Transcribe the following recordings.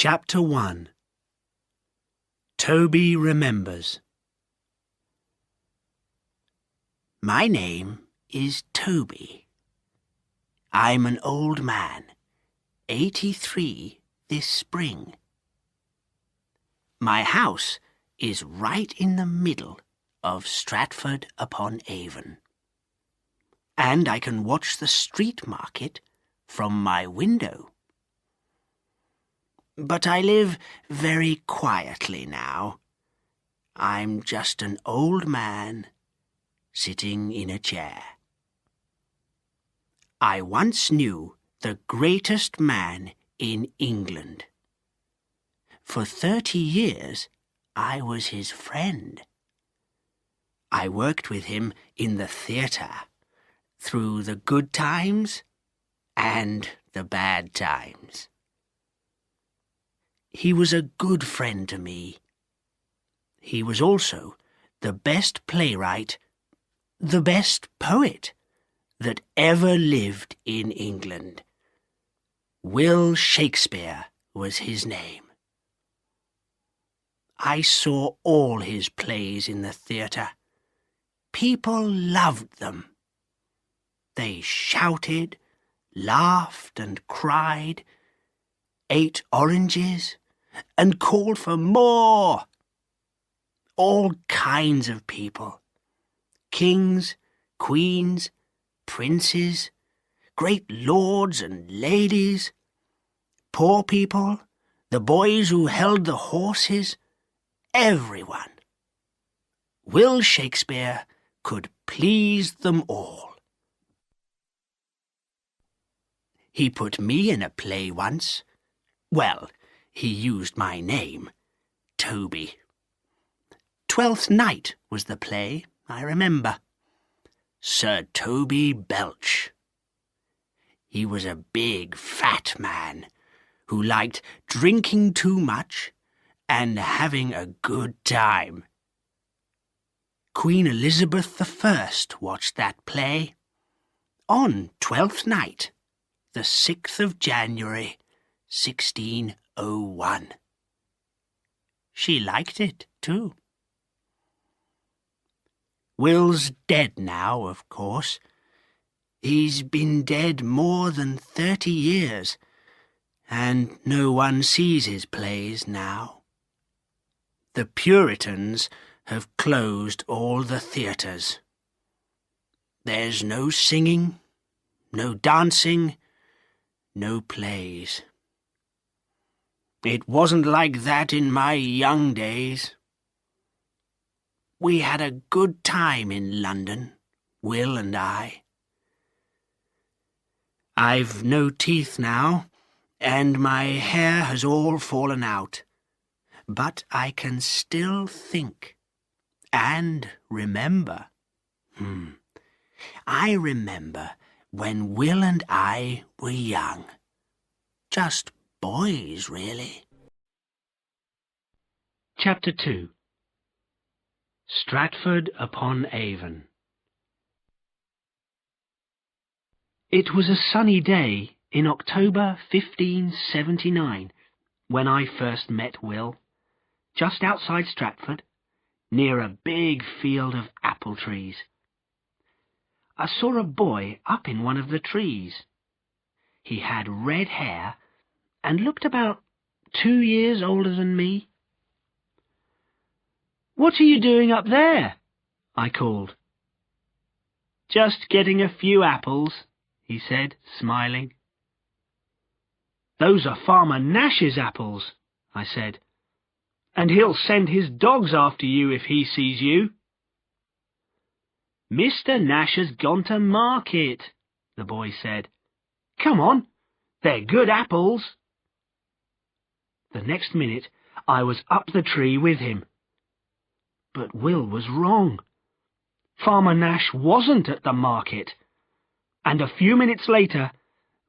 Chapter 1. Toby Remembers. My name is Toby. I'm an old man, 83 this spring. My house is right in the middle of Stratford-upon-Avon, and I can watch the street market from my window. But I live very quietly now. I'm just an old man sitting in a chair. I once knew the greatest man in England. For 30 years, I was his friend. I worked with him in the theatre, through the good times and the bad times. He was a good friend to me. He was also the best playwright, the best poet that ever lived in England. Will Shakespeare was his name. I saw all his plays in the theatre. People loved them. They shouted, laughed and cried, ate oranges, and called for more. All kinds of people. Kings, queens, princes, great lords and ladies, poor people, the boys who held the horses, everyone. Will Shakespeare could please them all. He put me in a play once. Well, he used my name, Toby. Twelfth Night was the play, I remember. Sir Toby Belch. He was a big, fat man who liked drinking too much and having a good time. Queen Elizabeth I watched that play on Twelfth Night, the 6th of January, 1601. She liked it, too. Will's dead now, of course. He's been dead more than 30 years, and no one sees his plays now. The Puritans have closed all the theatres. There's no singing, no dancing, no plays. It wasn't like that in my young days. We had a good time in London, Will and I. I've no teeth now, and my hair has all fallen out, but I can still think and remember. I remember when Will and I were young. Just boys, really. Chapter 2. Stratford-upon-Avon. It was a sunny day in October 1579 when I first met Will, just outside Stratford, near a big field of apple trees. I saw a boy up in one of the trees. He had red hair and looked about 2 years older than me. "What are you doing up there?" I called. "Just getting a few apples," he said, smiling. "Those are Farmer Nash's apples," I said, "and he'll send his dogs after you if he sees you." "Mr. Nash has gone to market," the boy said. "Come on, they're good apples." The next minute I was up the tree with him. But Will was wrong. Farmer Nash wasn't at the market, and a few minutes later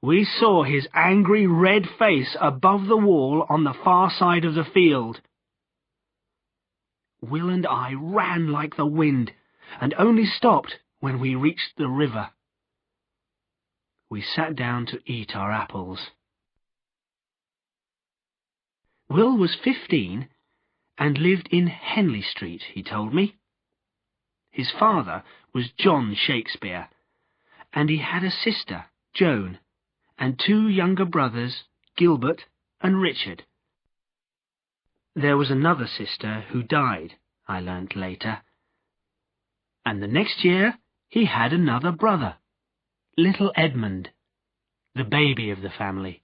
we saw his angry red face above the wall on the far side of the field. Will and I ran like the wind, and only stopped when we reached the river. We sat down to eat our apples. Will was 15 and lived in Henley Street, he told me. His father was John Shakespeare, and he had a sister, Joan, and 2 younger brothers, Gilbert and Richard. There was another sister who died, I learnt later. And the next year he had another brother, little Edmund, the baby of the family.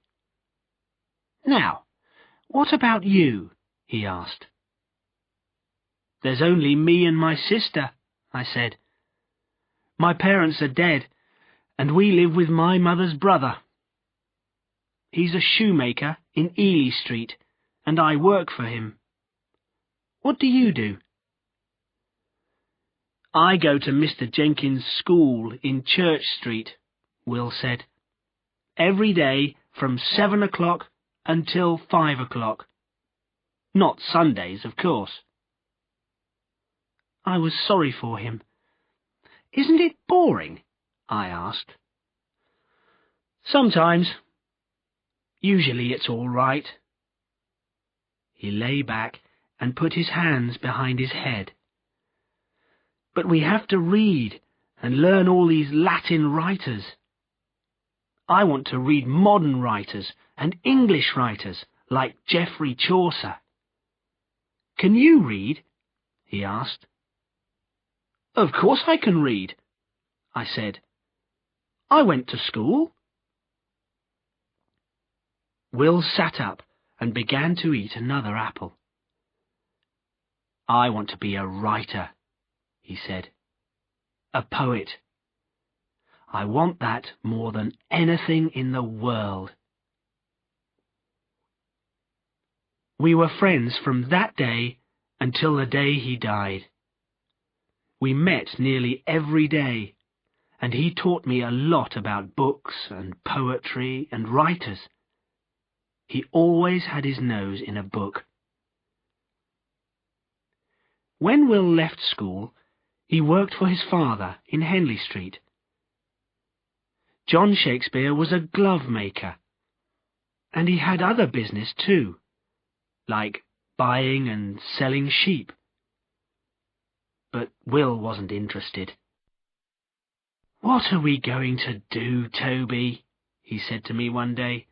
Now, what about you? He asked. There's only me and my sister, I said. My parents are dead, and we live with my mother's brother. He's a shoemaker in Ely Street, and I work for him. What do you do? I go to Mr. Jenkins' school in Church Street, Will said. Every day from 7 o'clock until 5 o'clock. Not Sundays, of course. I was sorry for him. Isn't it boring? I asked. Sometimes. Usually it's all right. He lay back and put his hands behind his head. But we have to read and learn all these Latin writers. I want to read modern writers and English writers like Geoffrey Chaucer. Can you read? He asked. Of course I can read, I said. I went to school. Will sat up and began to eat another apple. I want to be a writer, he said. A poet. I want that more than anything in the world. We were friends from that day until the day he died. We met nearly every day, and he taught me a lot about books and poetry and writers. He always had his nose in a book. When Will left school, he worked for his father in Henley Street. John Shakespeare was a glove maker, and he had other business too, like buying and selling sheep. But Will wasn't interested. What are we going to do, Toby? He said to me one day.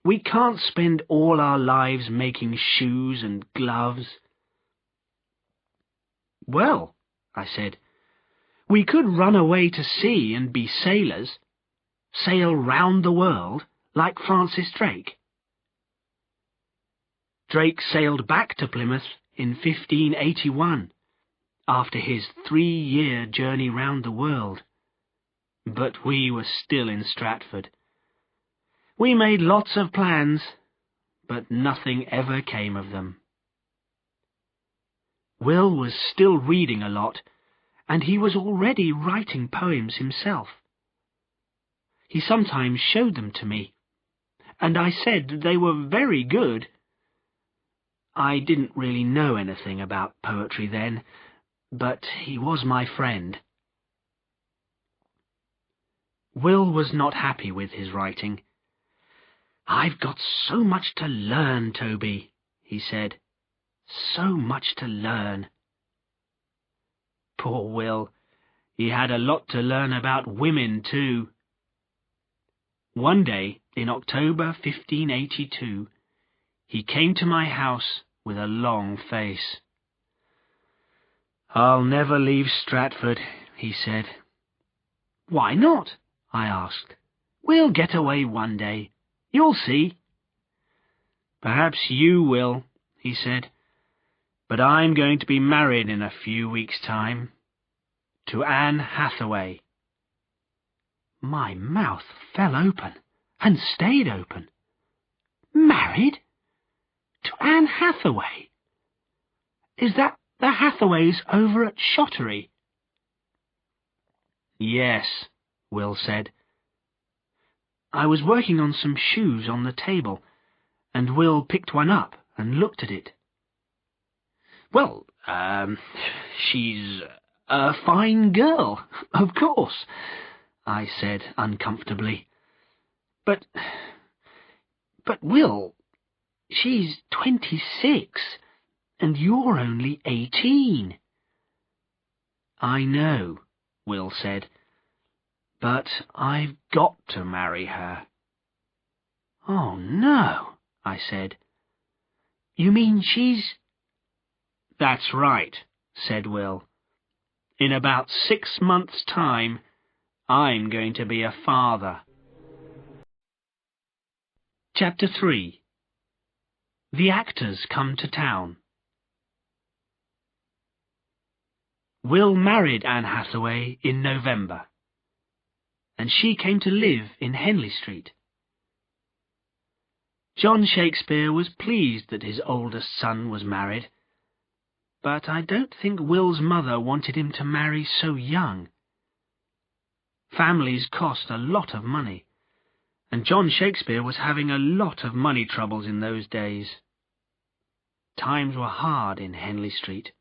We can't spend all our lives making shoes and gloves. Well, I said, we could run away to sea and be sailors, sail round the world like Francis Drake. Drake sailed back to Plymouth in 1581, after his 3-year journey round the world. But we were still in Stratford. We made lots of plans, but nothing ever came of them. Will was still reading a lot, and he was already writing poems himself. He sometimes showed them to me, and I said they were very good. I didn't really know anything about poetry then, but he was my friend. Will was not happy with his writing. I've got so much to learn, Toby, he said. So much to learn. Poor Will. He had a lot to learn about women, too. One day, in October 1582, he came to my house with a long face. I'll never leave Stratford, he said. Why not? I asked. We'll get away one day. You'll see. Perhaps you will, he said. But I'm going to be married in a few weeks' time. To Anne Hathaway. My mouth fell open and stayed open. Married? To Anne Hathaway? Is that the Hathaways over at Shottery? Yes, Will said. I was working on some shoes on the table, and Will picked one up and looked at it. Well, she's a fine girl, of course, I said uncomfortably. But Will, she's 26, and you're only 18. I know, Will said, but I've got to marry her. Oh, no, I said. You mean she's... That's right, said Will. In about 6 months' time, I'm going to be a father. Chapter 3. The actors come to town. Will married Anne Hathaway in November, and she came to live in Henley Street. John Shakespeare was pleased that his oldest son was married, but I don't think Will's mother wanted him to marry so young. Families cost a lot of money, and John Shakespeare was having a lot of money troubles in those days. Times were hard in Henley Street.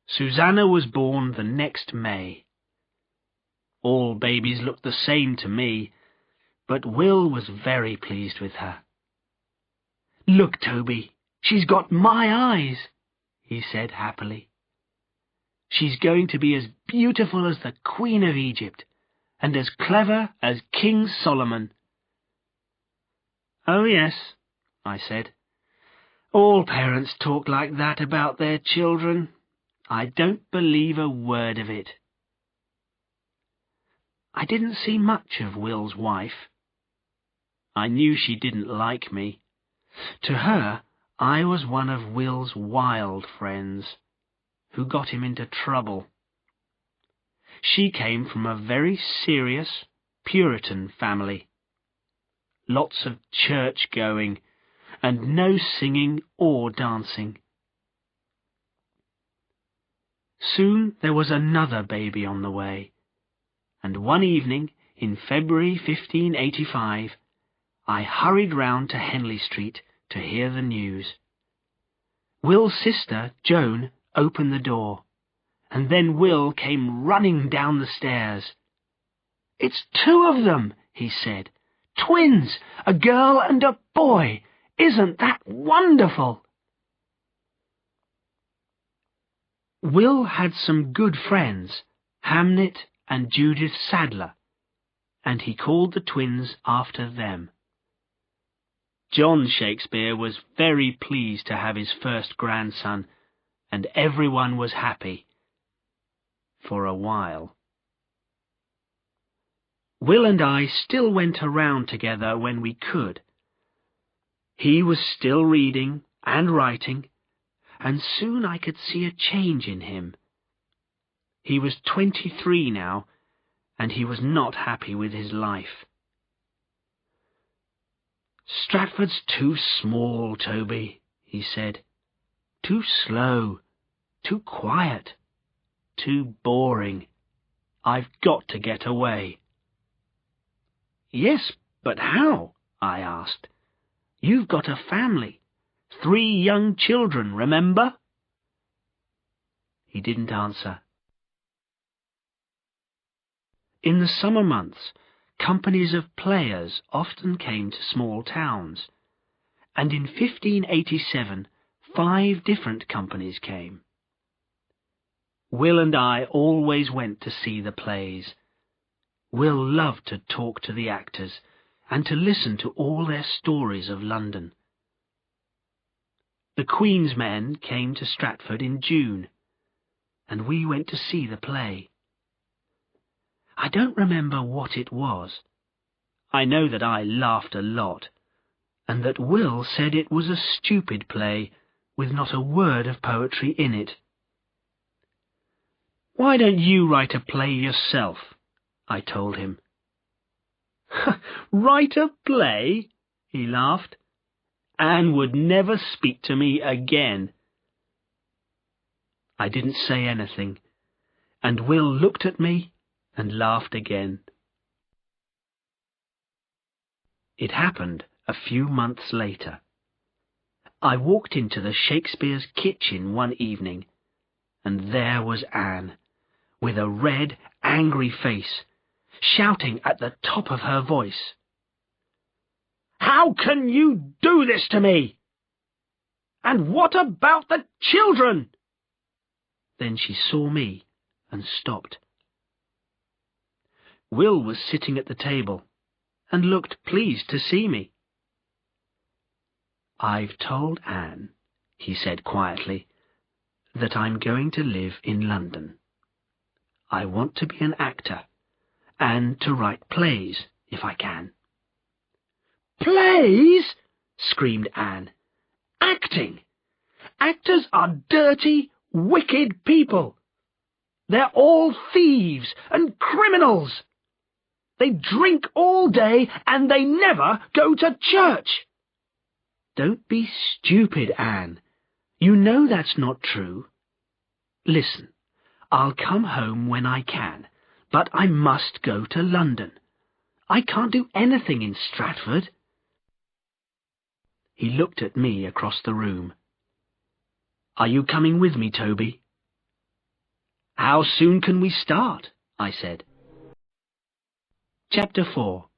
Susanna was born the next May. All babies looked the same to me, but Will was very pleased with her. "Look, Toby, she's got my eyes," he said happily. "She's going to be as beautiful as the Queen of Egypt, and as clever as King Solomon." "Oh, yes," I said. "All parents talk like that about their children. I don't believe a word of it." I didn't see much of Will's wife. I knew she didn't like me. To her, I was one of Will's wild friends, who got him into trouble. She came from a very serious Puritan family. Lots of church-going, and no singing or dancing. Soon there was another baby on the way, and one evening in February 1585, I hurried round to Henley Street to hear the news. Will's sister, Joan, opened the door, and then Will came running down the stairs. "It's 2 of them," he said. "Twins, a girl and a boy. Isn't that wonderful?" Will had some good friends, Hamnet and Judith Sadler, and he called the twins after them. John Shakespeare was very pleased to have his first grandson, and everyone was happy. For a while. Will and I still went around together when we could. He was still reading and writing, and soon I could see a change in him. He was 23 now, and he was not happy with his life. "Stratford's too small, Toby," he said. "Too slow, too quiet, too boring. I've got to get away." "Yes, but how?" I asked. "You've got a family. 3 young children, remember?" He didn't answer. In the summer months, companies of players often came to small towns, and in 1587 5 different companies came. Will and I always went to see the plays. Will loved to talk to the actors and to listen to all their stories of London. The Queen's Men came to Stratford in June, and we went to see the play. I don't remember what it was. I know that I laughed a lot, and that Will said it was a stupid play with not a word of poetry in it. "Why don't you write a play yourself?" I told him. "Write a play?" he laughed. "Anne would never speak to me again." I didn't say anything, and Will looked at me and laughed again. It happened a few months later. I walked into the Shakespeare's kitchen one evening, and there was Anne, with a red, angry face, shouting at the top of her voice. How can you do this to me? And what about the children? Then she saw me and stopped. Will was sitting at the table and looked pleased to see me. "I've told Anne," he said quietly, "that I'm going to live in London. I want to be an actor and to write plays if I can." "Plays?" screamed Anne. "Acting! Actors are dirty, wicked people. They're all thieves and criminals. They drink all day and they never go to church." "Don't be stupid, Anne. You know that's not true. Listen, I'll come home when I can, but I must go to London. I can't do anything in Stratford." He looked at me across the room. "Are you coming with me, Toby?" "How soon can we start?" I said. Chapter 4.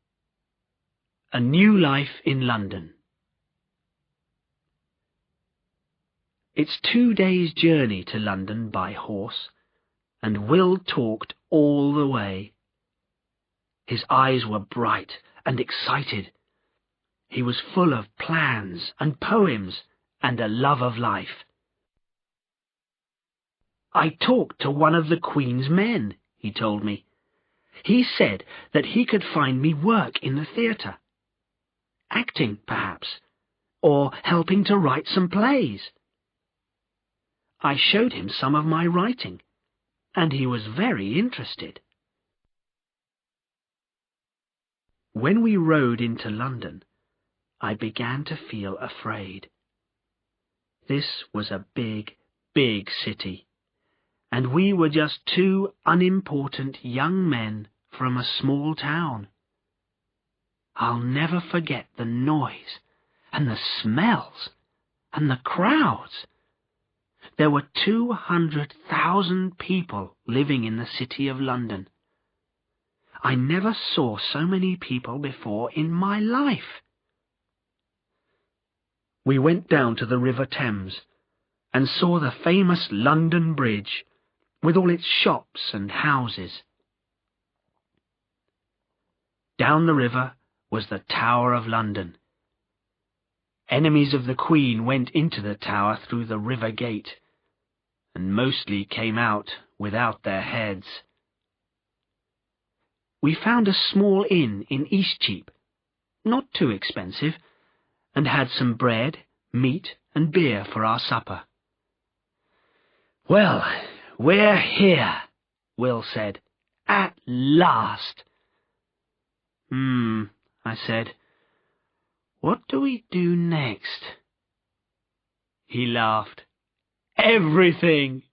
A New Life in London. It's 2 days' journey to London by horse, and Will talked all the way. His eyes were bright and excited. He was full of plans and poems and a love of life. "I talked to one of the Queen's men," he told me. "He said that he could find me work in the theatre. Acting, perhaps, or helping to write some plays." I showed him some of my writing, and he was very interested. When we rode into London, I began to feel afraid. This was a big, big city, and we were just 2 unimportant young men from a small town. I'll never forget the noise and the smells and the crowds. There were 200,000 people living in the city of London. I never saw so many people before in my life. We went down to the River Thames and saw the famous London Bridge with all its shops and houses. Down the river was the Tower of London. Enemies of the Queen went into the tower through the river gate, and mostly came out without their heads. We found a small inn in Eastcheap, not too expensive, and had some bread, meat, and beer for our supper. "Well, we're here," Will said. "At last." I said. "What do we do next?" He laughed. "Everything."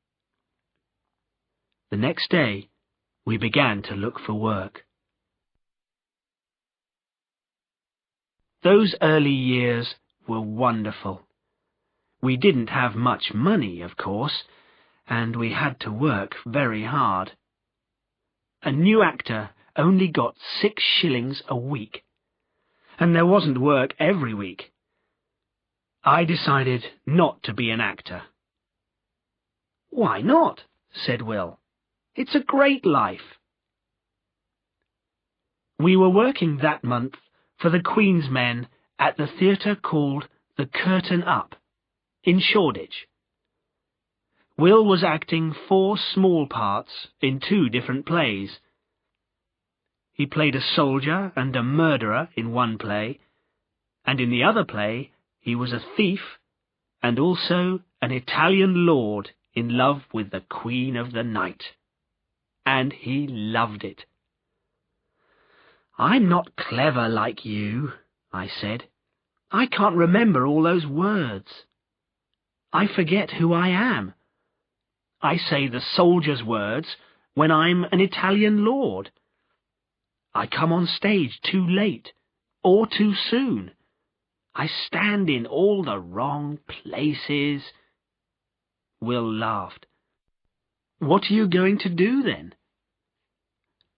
The next day, we began to look for work. Those early years were wonderful. We didn't have much money, of course, and we had to work very hard. A new actor only got 6 shillings a week, and there wasn't work every week. I decided not to be an actor. "Why not?" said Will. "It's a great life." We were working that month for the Queen's men at the theatre called the Curtain Up in Shoreditch. Will was acting 4 small parts in 2 different plays. He played a soldier and a murderer in one play, and in the other play he was a thief and also an Italian lord in love with the Queen of the Night. And he loved it. "I'm not clever like you," I said. "I can't remember all those words. I forget who I am. I say the soldier's words when I'm an Italian lord. I come on stage too late or too soon. I stand in all the wrong places." Will laughed. "What are you going to do then?"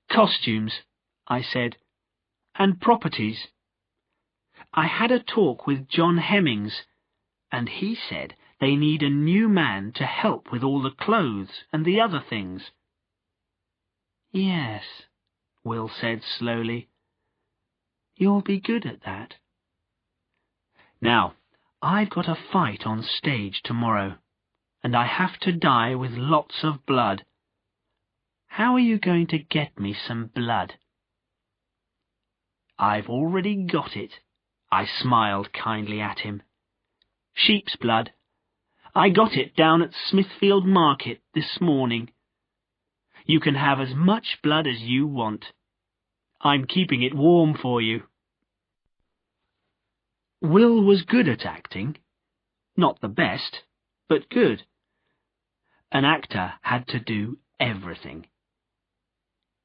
"Costumes," I said, "and properties. I had a talk with John Hemmings, and he said they need a new man to help with all the clothes and the other things." "Yes," Will said slowly. "You'll be good at that." "Now, I've got a fight on stage tomorrow, and I have to die with lots of blood. How are you going to get me some blood?" "I've already got it," I smiled kindly at him. "Sheep's blood. I got it down at Smithfield Market this morning. You can have as much blood as you want. I'm keeping it warm for you." Will was good at acting. Not the best, but good. An actor had to do everything.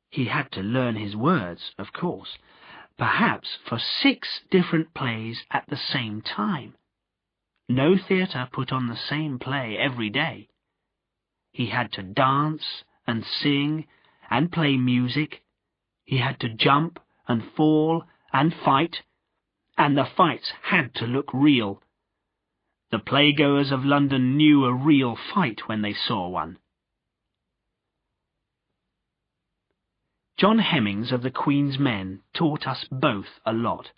He had to learn his words, of course, perhaps for 6 different plays at the same time. No theatre put on the same play every day. He had to dance and sing and play music. He had to jump and fall and fight, and the fights had to look real. The playgoers of London knew a real fight when they saw one. John Hemmings of the Queen's Men taught us both a lot.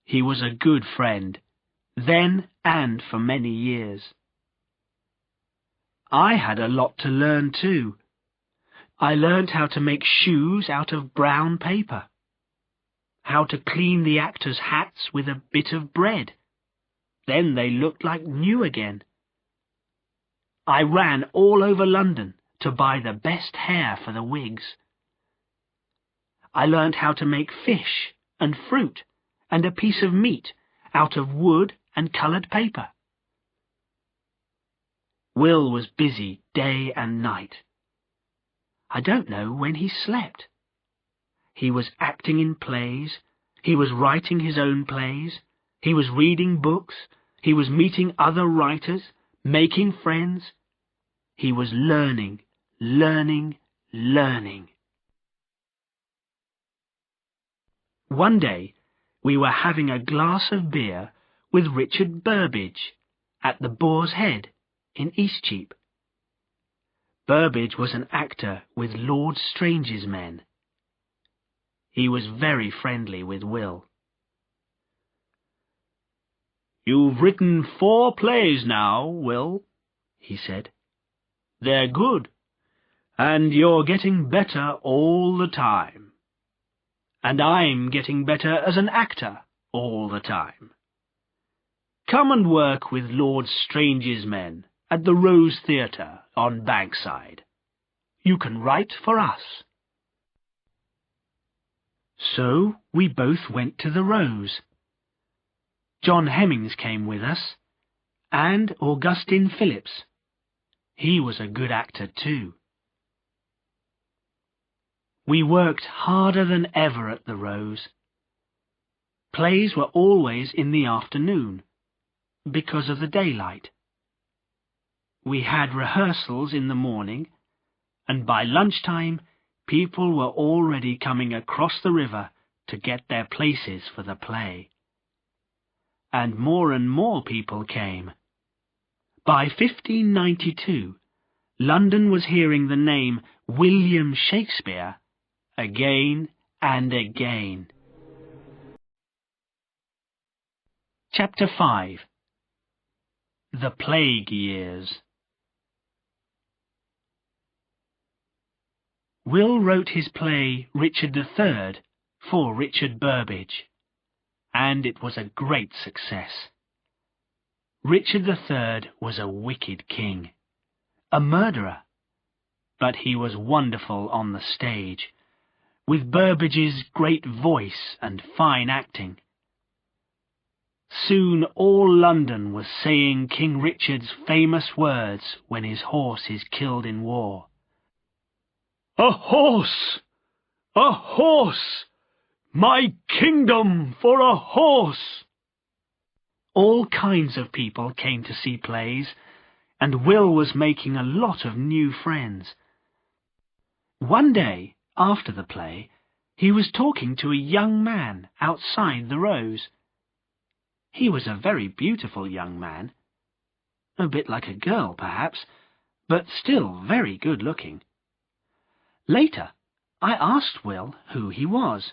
He was a good friend, then and for many years. I had a lot to learn too. I learned how to make shoes out of brown paper, how to clean the actors' hats with a bit of bread. Then they looked like new again. I ran all over London to buy the best hair for the wigs. I learned how to make fish and fruit and a piece of meat out of wood and coloured paper. Will was busy day and night. I don't know when he slept. He was acting in plays, he was writing his own plays, he was reading books, he was meeting other writers, making friends. He was learning, learning, learning. One day, we were having a glass of beer with Richard Burbage at the Boar's Head in Eastcheap. Burbage was an actor with Lord Strange's men. He was very friendly with Will. "You've written 4 plays now, Will," he said. "They're good, and you're getting better all the time. And I'm getting better as an actor all the time. Come and work with Lord Strange's men at the Rose Theatre on Bankside. You can write for us." So we both went to the Rose. John Hemmings came with us, and Augustine Phillips. He was a good actor too. We worked harder than ever at the Rose. Plays were always in the afternoon, because of the daylight. We had rehearsals in the morning, and by lunchtime people were already coming across the river to get their places for the play. And more people came. By 1592, London was hearing the name William Shakespeare again and again. Chapter 5. The Plague Years. Will wrote his play Richard III for Richard Burbage, and it was a great success. Richard III was a wicked king, a murderer, but he was wonderful on the stage, with Burbage's great voice and fine acting. Soon all London was saying King Richard's famous words when his horse is killed in war. "A horse! A horse! My kingdom for a horse!" All kinds of people came to see plays, and Will was making a lot of new friends. One day, after the play, He was talking to a young man outside the Rose. He was a very beautiful young man. A bit like a girl, perhaps, but still very good-looking. Later, I asked Will who he was.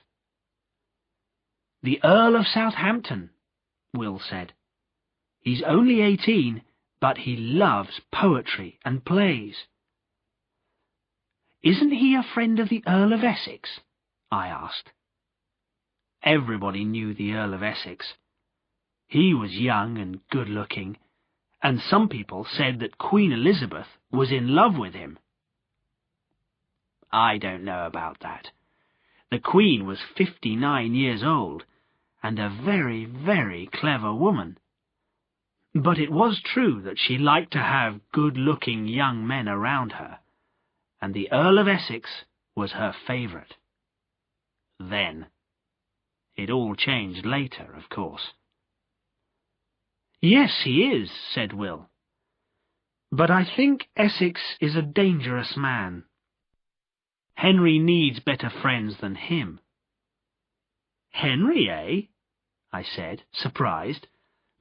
"The Earl of Southampton," Will said. "He's only 18, but he loves poetry and plays." "Isn't he a friend of the Earl of Essex?" I asked. Everybody knew the Earl of Essex. He was young and good-looking, and some people said that Queen Elizabeth was in love with him. I don't know about that. The Queen was 59 years old, and a very, very clever woman. But it was true that she liked to have good-looking young men around her, and the Earl of Essex was her favourite. Then. It all changed later, of course. "Yes, he is," said Will. "But I think Essex is a dangerous man. Henry needs better friends than him." "Henry, eh?" I said, surprised.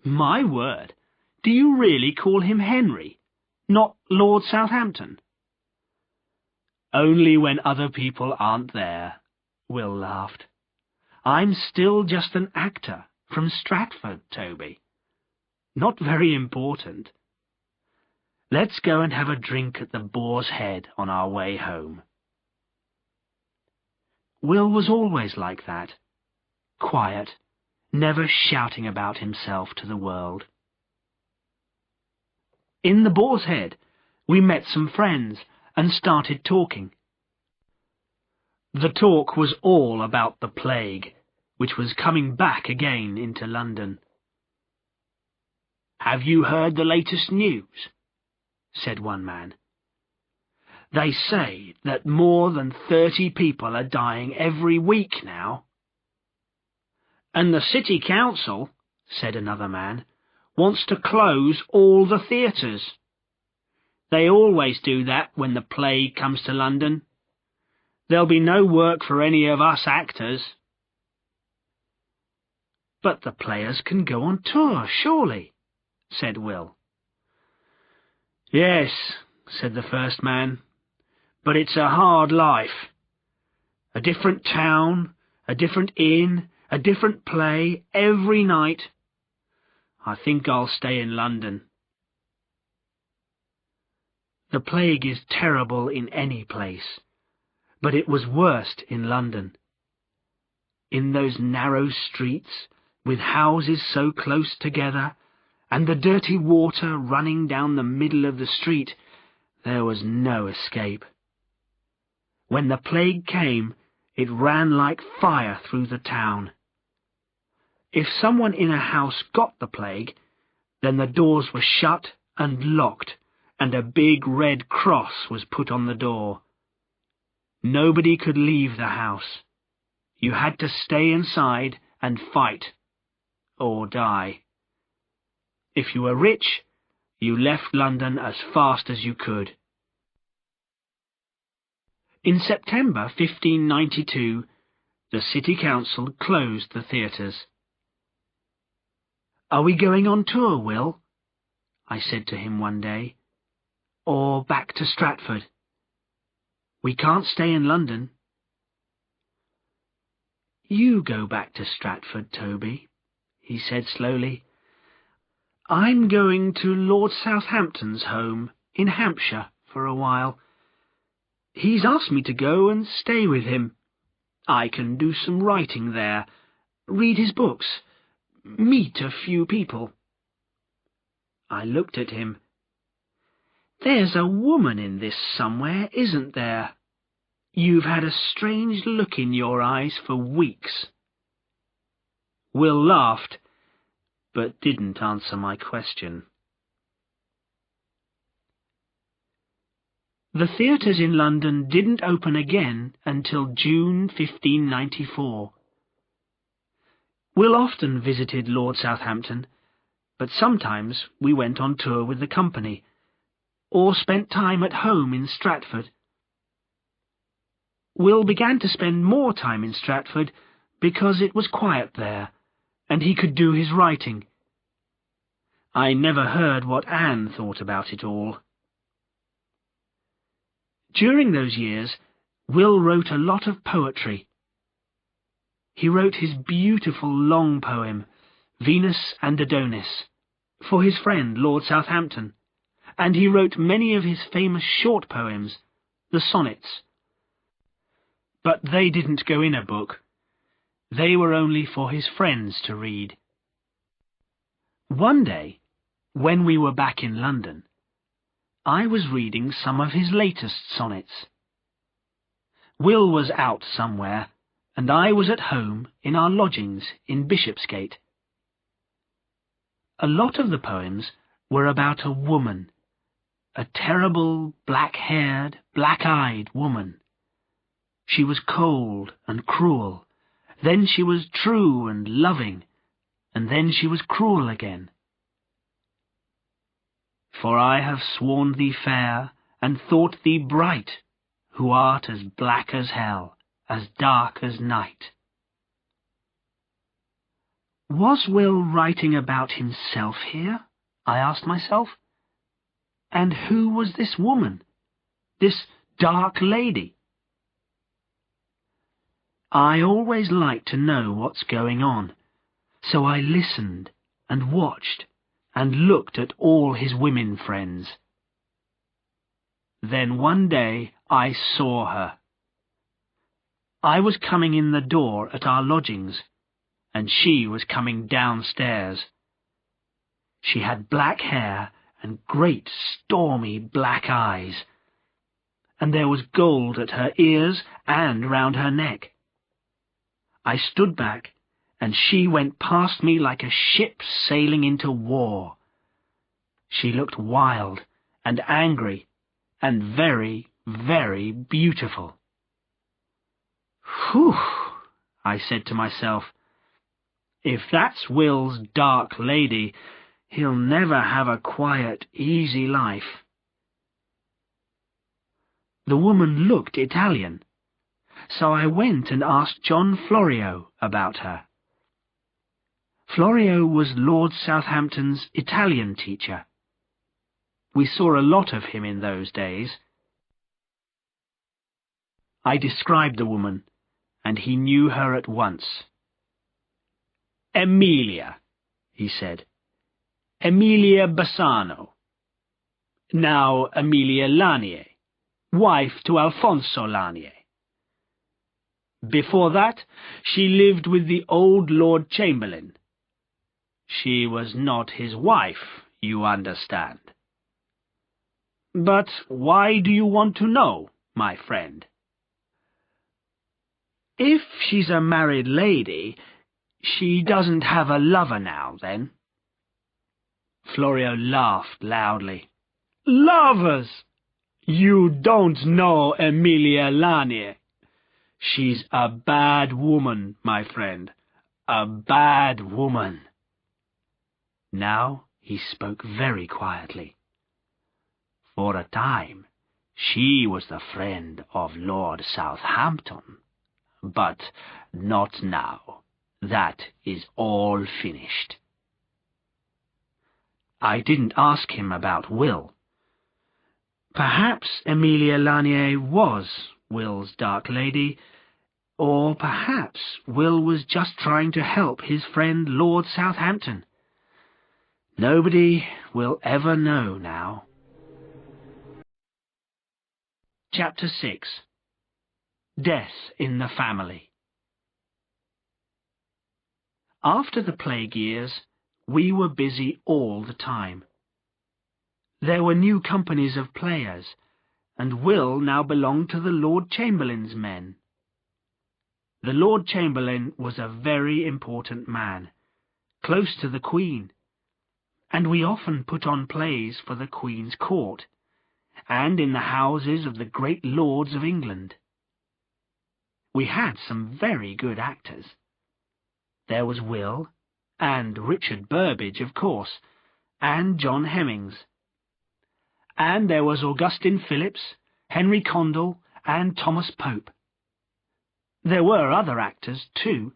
"My word, do you really call him Henry, not Lord Southampton?" "Only when other people aren't there," Will laughed. "I'm still just an actor from Stratford, Toby. Not very important. Let's go and have a drink at the Boar's Head on our way home." Will was always like that, quiet, never shouting about himself to the world. In the Boar's Head, we met some friends and started talking. The talk was all about the plague, which was coming back again into London. "Have you heard the latest news?" said one man. "They say that more than 30 people are dying every week now." "And the City Council," said another man, "wants to close all the theatres. They always do that when the plague comes to London. There'll be no work for any of us actors." "But the players can go on tour, surely," said Will. "Yes," said the first man, "but it's a hard life. A different town, a different inn, a different play every night. I think I'll stay in London." The plague is terrible in any place, but it was worst in London. In those narrow streets, with houses so close together, and the dirty water running down the middle of the street, there was no escape. When the plague came, it ran like fire through the town. If someone in a house got the plague, then the doors were shut and locked, and a big red cross was put on the door. Nobody could leave the house. You had to stay inside and fight, or die. If you were rich, you left London as fast as you could. In September 1592, the City Council closed the theatres. "Are we going on tour, Will?" I said to him one day. "Or back to Stratford? We can't stay in London." "You go back to Stratford, Toby," he said slowly. "I'm going to Lord Southampton's home in Hampshire for a while. He's asked me to go and stay with him. I can do some writing there, read his books, meet a few people." I looked at him. "There's a woman in this somewhere, isn't there? You've had a strange look in your eyes for weeks." Will laughed, but didn't answer my question. The theatres in London didn't open again until June 1594. Will often visited Lord Southampton, but sometimes we went on tour with the company, or spent time at home in Stratford. Will began to spend more time in Stratford because it was quiet there, and he could do his writing. I never heard what Anne thought about it all. During those years, Will wrote a lot of poetry. He wrote his beautiful long poem, Venus and Adonis, for his friend Lord Southampton, and he wrote many of his famous short poems, the sonnets. But they didn't go in a book. They were only for his friends to read. One day, when we were back in London, I was reading some of his latest sonnets. Will was out somewhere, and I was at home in our lodgings in Bishopsgate. A lot of the poems were about a woman, a terrible, black-haired, black-eyed woman. She was cold and cruel, then she was true and loving, and then she was cruel again. For I have sworn thee fair, and thought thee bright, who art as black as hell, as dark as night. Was Will writing about himself here? I asked myself. And who was this woman, this dark lady? I always like to know what's going on, so I listened and watched and looked at all his women friends. Then one day I saw her. I was coming in the door at our lodgings, and she was coming downstairs. She had black hair and great stormy black eyes, and there was gold at her ears and round her neck. I stood back, and she went past me like a ship sailing into war. She looked wild and angry and very, very beautiful. Whew, I said to myself, if that's Will's dark lady, he'll never have a quiet, easy life. The woman looked Italian, so I went and asked John Florio about her. Florio was Lord Southampton's Italian teacher. We saw a lot of him in those days. I described the woman, and he knew her at once. Emilia, he said. Emilia Bassano. Now Emilia Lanier, wife to Alfonso Lanier. Before that, she lived with the old Lord Chamberlain. She was not his wife, you understand. But why do you want to know, my friend? If she's a married lady, she doesn't have a lover now, then? Florio laughed loudly. Lovers! You don't know Emilia Lanier. She's a bad woman, my friend. A bad woman. Now he spoke very quietly. For a time, she was the friend of Lord Southampton. But not now. That is all finished. I didn't ask him about Will. Perhaps Emilia Lanier was Will's dark lady, or perhaps Will was just trying to help his friend Lord Southampton. Nobody will ever know now. Chapter 6. Death in the Family. After the plague years, we were busy all the time. There were new companies of players, and Will now belonged to the Lord Chamberlain's men. The Lord Chamberlain was a very important man, close to the Queen, and we often put on plays for the Queen's court, and in the houses of the great lords of England. We had some very good actors. There was Will, and Richard Burbage, of course, and John Hemmings. And there was Augustine Phillips, Henry Condell, and Thomas Pope. There were other actors, too,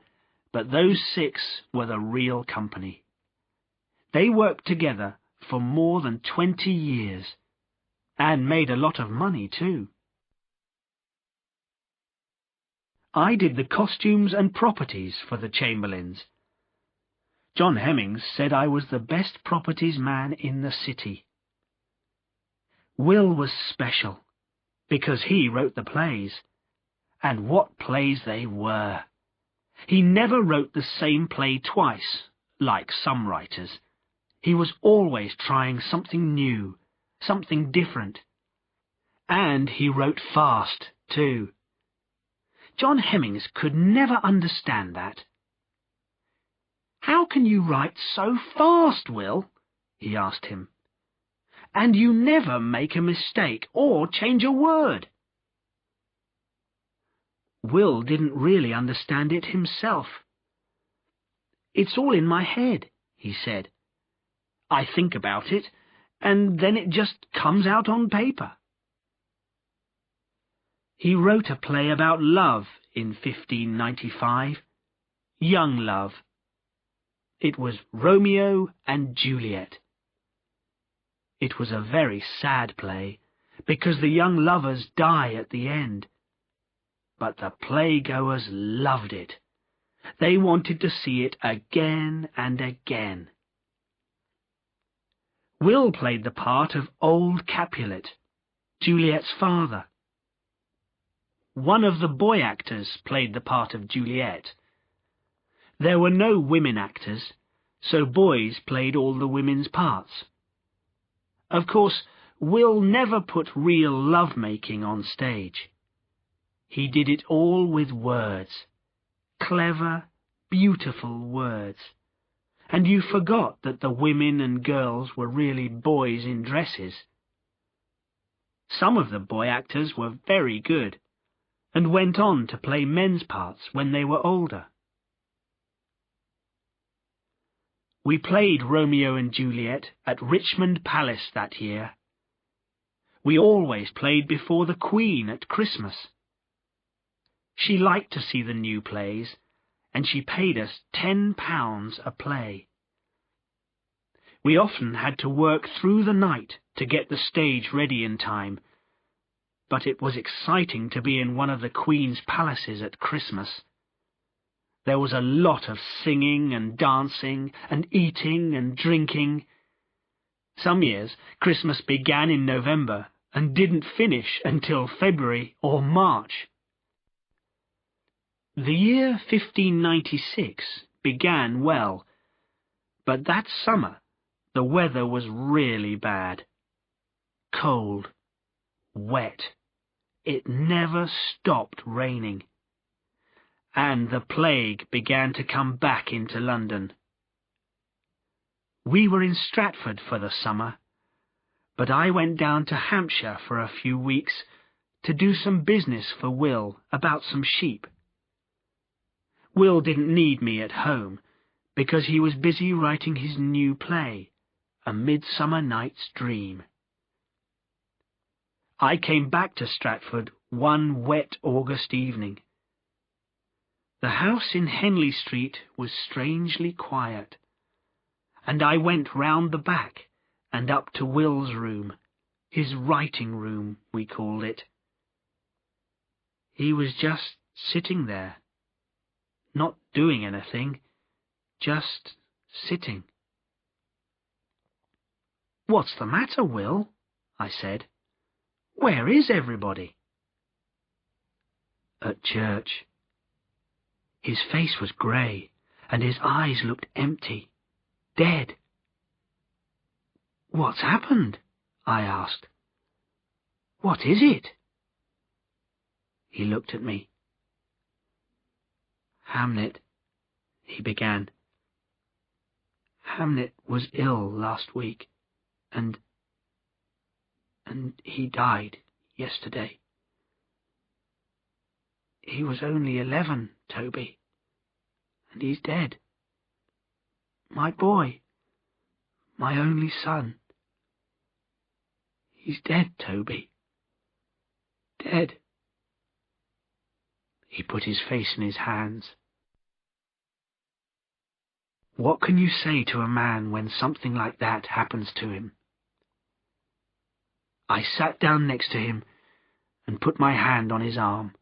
but those 6 were the real company. They worked together for more than 20 years, and made a lot of money, too. I did the costumes and properties for the Chamberlains. John Hemmings said I was the best properties man in the city. Will was special, because he wrote the plays. And what plays they were! He never wrote the same play twice, like some writers. He was always trying something new, something different. And he wrote fast, too. John Hemmings could never understand that. "How can you write so fast, Will?" he asked him. "And you never make a mistake or change a word." Will didn't really understand it himself. "It's all in my head," he said. "I think about it, and then it just comes out on paper." He wrote a play about love in 1595, young love. It was Romeo and Juliet. It was a very sad play, because the young lovers die at the end. But the playgoers loved it. They wanted to see it again and again. Will played the part of old Capulet, Juliet's father. One of the boy actors played the part of Juliet. There were no women actors, so boys played all the women's parts. Of course, Will never put real love-making on stage. He did it all with words, clever, beautiful words, and you forgot that the women and girls were really boys in dresses. Some of the boy actors were very good, and went on to play men's parts when they were older. We played Romeo and Juliet at Richmond Palace that year. We always played before the Queen at Christmas. She liked to see the new plays, and she paid us £10 a play. We often had to work through the night to get the stage ready in time, but it was exciting to be in one of the Queen's palaces at Christmas. There was a lot of singing and dancing and eating and drinking. Some years, Christmas began in November and didn't finish until February or March. The year 1596 began well, but that summer the weather was really bad. Cold, wet. It never stopped raining. And the plague began to come back into London. We were in Stratford for the summer, but I went down to Hampshire for a few weeks to do some business for Will about some sheep. Will didn't need me at home because he was busy writing his new play, A Midsummer Night's Dream. I came back to Stratford one wet August evening. The house in Henley Street was strangely quiet, and I went round the back and up to Will's room, his writing room, we called it. He was just sitting there, not doing anything, just sitting. "What's the matter, Will?" I said. "Where is everybody?" "At church." His face was grey, and his eyes looked empty, dead. "What's happened?" I asked. "What is it?" He looked at me. "Hamnet," he began. "Hamnet was ill last week, and he died yesterday. He was only 11, Toby, and he's dead. My boy, my only son. He's dead, Toby. Dead." He put his face in his hands. What can you say to a man when something like that happens to him? I sat down next to him and put my hand on his arm.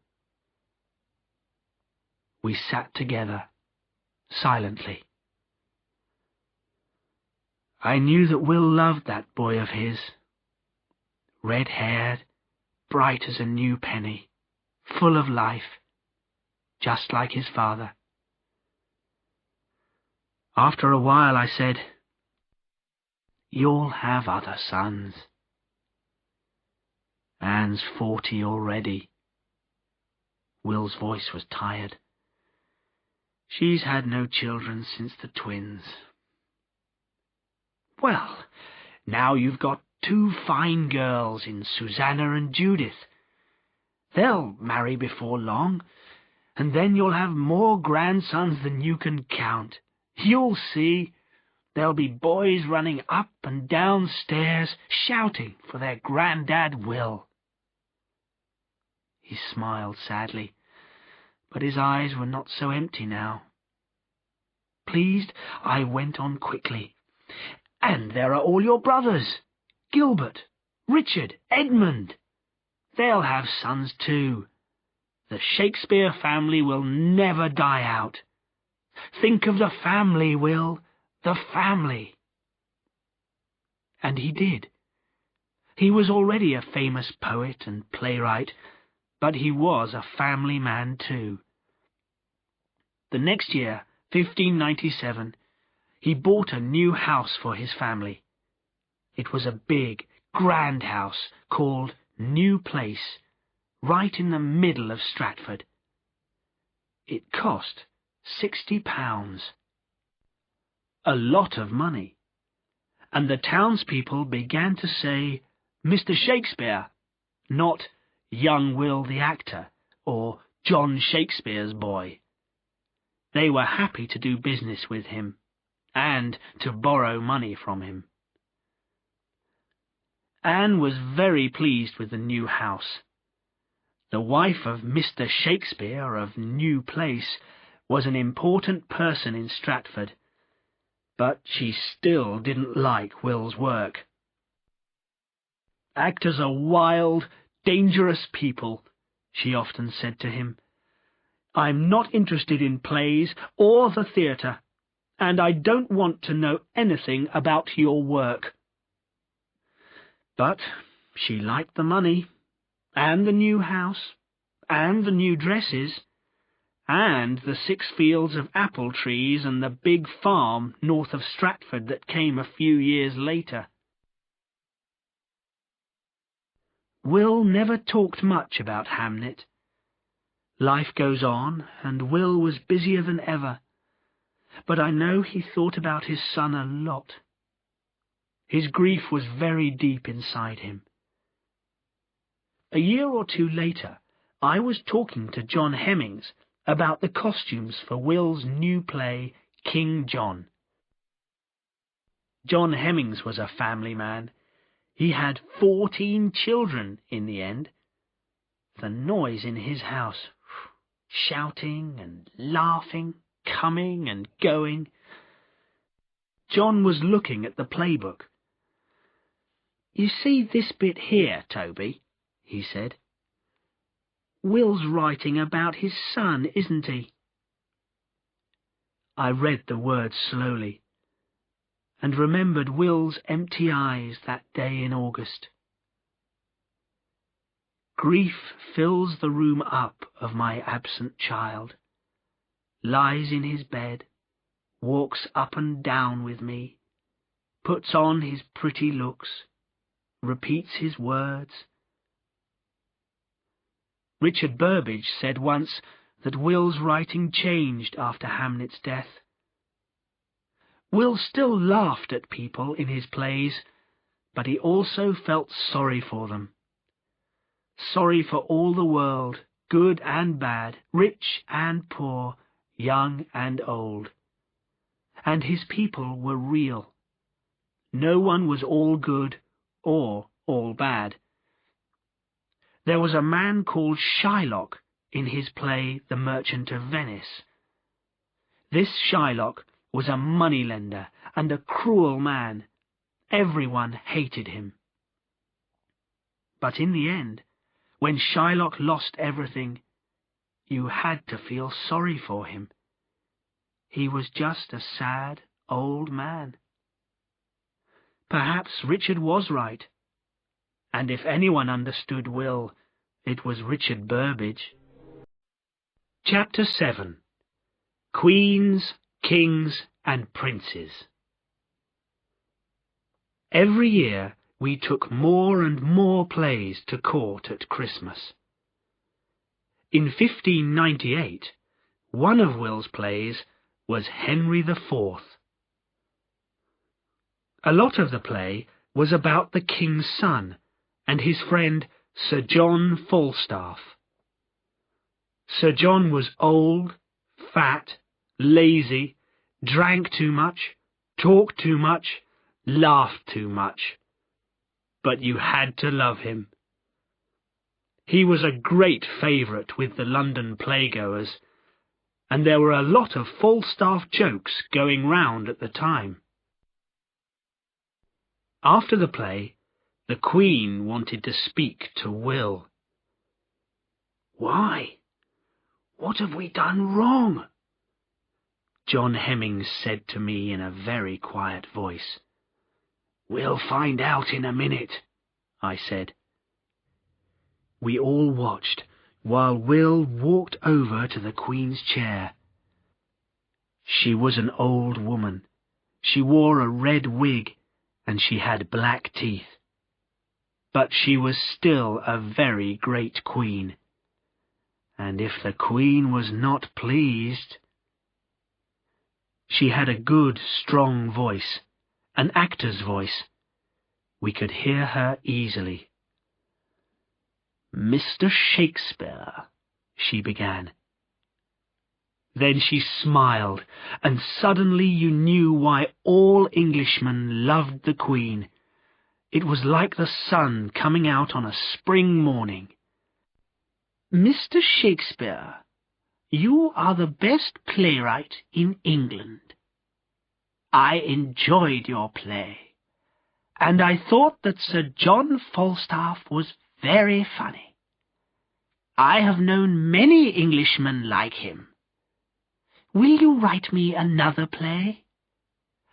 We sat together, silently. I knew that Will loved that boy of his, red-haired, bright as a new penny, full of life, just like his father. After a while I said, "You'll have other sons. Anne's 40 already." Will's voice was tired. "She's had no children since the twins." "Well, now you've got 2 fine girls in Susanna and Judith. They'll marry before long, and then you'll have more grandsons than you can count. You'll see. There'll be boys running up and down stairs, shouting for their granddad Will." He smiled sadly, but his eyes were not so empty now. Pleased, I went on quickly. "And there are all your brothers, Gilbert, Richard, Edmund. They'll have sons too. The Shakespeare family will never die out. Think of the family, Will, the family." And he did. He was already a famous poet and playwright, but he was a family man too. The next year, 1597, he bought a new house for his family. It was a big, grand house called New Place, right in the middle of Stratford. It cost £60. A lot of money. And the townspeople began to say, "Mr. Shakespeare," not "Young Will the actor," or "John Shakespeare's boy." They were happy to do business with him, and to borrow money from him. Anne was very pleased with the new house. The wife of Mr. Shakespeare of New Place was an important person in Stratford, but she still didn't like Will's work. "Actors are wild, dangerous people," she often said to him. "I'm not interested in plays or the theatre, and I don't want to know anything about your work." But she liked the money, and the new house, and the new dresses, and the 6 fields of apple trees and the big farm north of Stratford that came a few years later. Will never talked much about Hamnet. Life goes on, and Will was busier than ever, but I know he thought about his son a lot. His grief was very deep inside him. A year or 2 later, I was talking to John Hemmings about the costumes for Will's new play, King John. John Hemmings was a family man. He had 14 children in the end. The noise in his house, shouting and laughing, coming and going. John was looking at the playbook. "You see this bit here, Toby?" he said. "Will's writing about his son, isn't he?" I read the words slowly, and remembered Will's empty eyes that day in August. Grief fills the room up of my absent child, lies in his bed, walks up and down with me, puts on his pretty looks, repeats his words. Richard Burbage said once that Will's writing changed after Hamnet's death. Will still laughed at people in his plays, but he also felt sorry for them. Sorry for all the world, good and bad, rich and poor, young and old. And his people were real. No one was all good or all bad. There was a man called Shylock in his play The Merchant of Venice. This Shylock was a moneylender and a cruel man. Everyone hated him. But in the end, when Shylock lost everything, you had to feel sorry for him. He was just a sad old man. Perhaps Richard was right, and if anyone understood Will, it was Richard Burbage. Chapter 7. Queens, Kings and Princes. Every year we took more and more plays to court at Christmas. In 1598, one of Will's plays was Henry IV. A lot of the play was about the king's son and his friend Sir John Falstaff. Sir John was old, fat, lazy, drank too much, talked too much, laughed too much. But you had to love him. He was a great favourite with the London playgoers, and there were a lot of Falstaff jokes going round at the time. After the play, the Queen wanted to speak to Will. "Why? What have we done wrong?" John Hemmings said to me in a very quiet voice. "We'll find out in a minute," I said. We all watched while Will walked over to the Queen's chair. She was an old woman. She wore a red wig and she had black teeth. But she was still a very great queen. And if the Queen was not pleased... She had a good, strong voice, an actor's voice. We could hear her easily. "Mr. Shakespeare," she began. Then she smiled, and suddenly you knew why all Englishmen loved the Queen. It was like the sun coming out on a spring morning. "Mr. Shakespeare, you are the best playwright in England. I enjoyed your play, and I thought that Sir John Falstaff was very funny. I have known many Englishmen like him. Will you write me another play?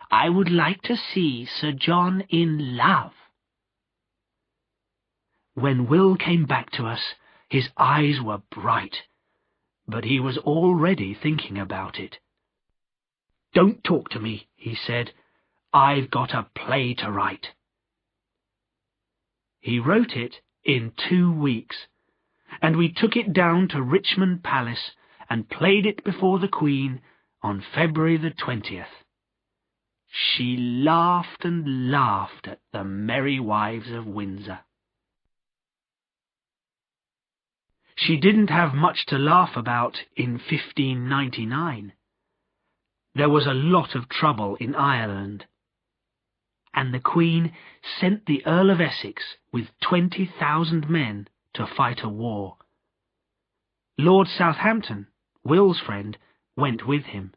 I would like to see Sir John in love." When Will came back to us, his eyes were bright, but he was already thinking about it. "Don't talk to me," he said. "I've got a play to write." He wrote it in 2 weeks, and we took it down to Richmond Palace and played it before the Queen on February the 20th. She laughed and laughed at the Merry Wives of Windsor. She didn't have much to laugh about in 1599. There was a lot of trouble in Ireland, and the Queen sent the Earl of Essex with 20,000 men to fight a war. Lord Southampton, Will's friend, went with him.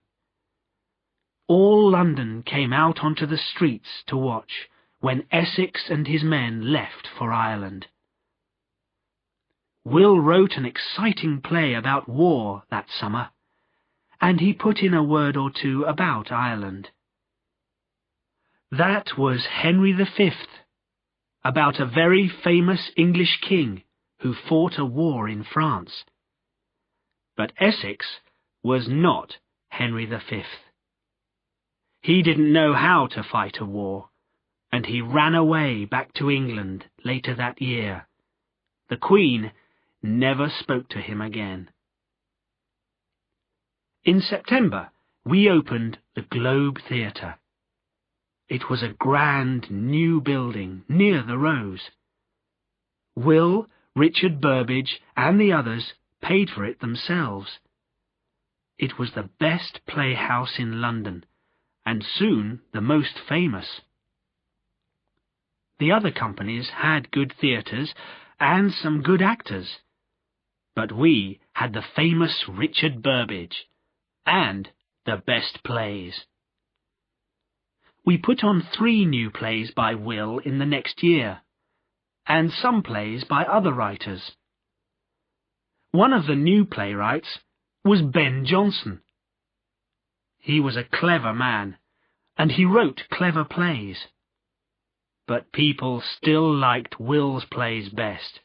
All London came out onto the streets to watch when Essex and his men left for Ireland. Will wrote an exciting play about war that summer, and he put in a word or two about Ireland. That was Henry V, about a very famous English king who fought a war in France. But Essex was not Henry V. He didn't know how to fight a war, and he ran away back to England later that year. The Queen never spoke to him again. In September, we opened the Globe Theatre. It was a grand new building near the Rose. Will, Richard Burbage, and the others paid for it themselves. It was the best playhouse in London, and soon the most famous. The other companies had good theatres and some good actors, But we had the famous Richard Burbage, and the best plays. We put on 3 new plays by Will in the next year, and some plays by other writers. One of the new playwrights was Ben Jonson. He was a clever man, and he wrote clever plays. But people still liked Will's plays best.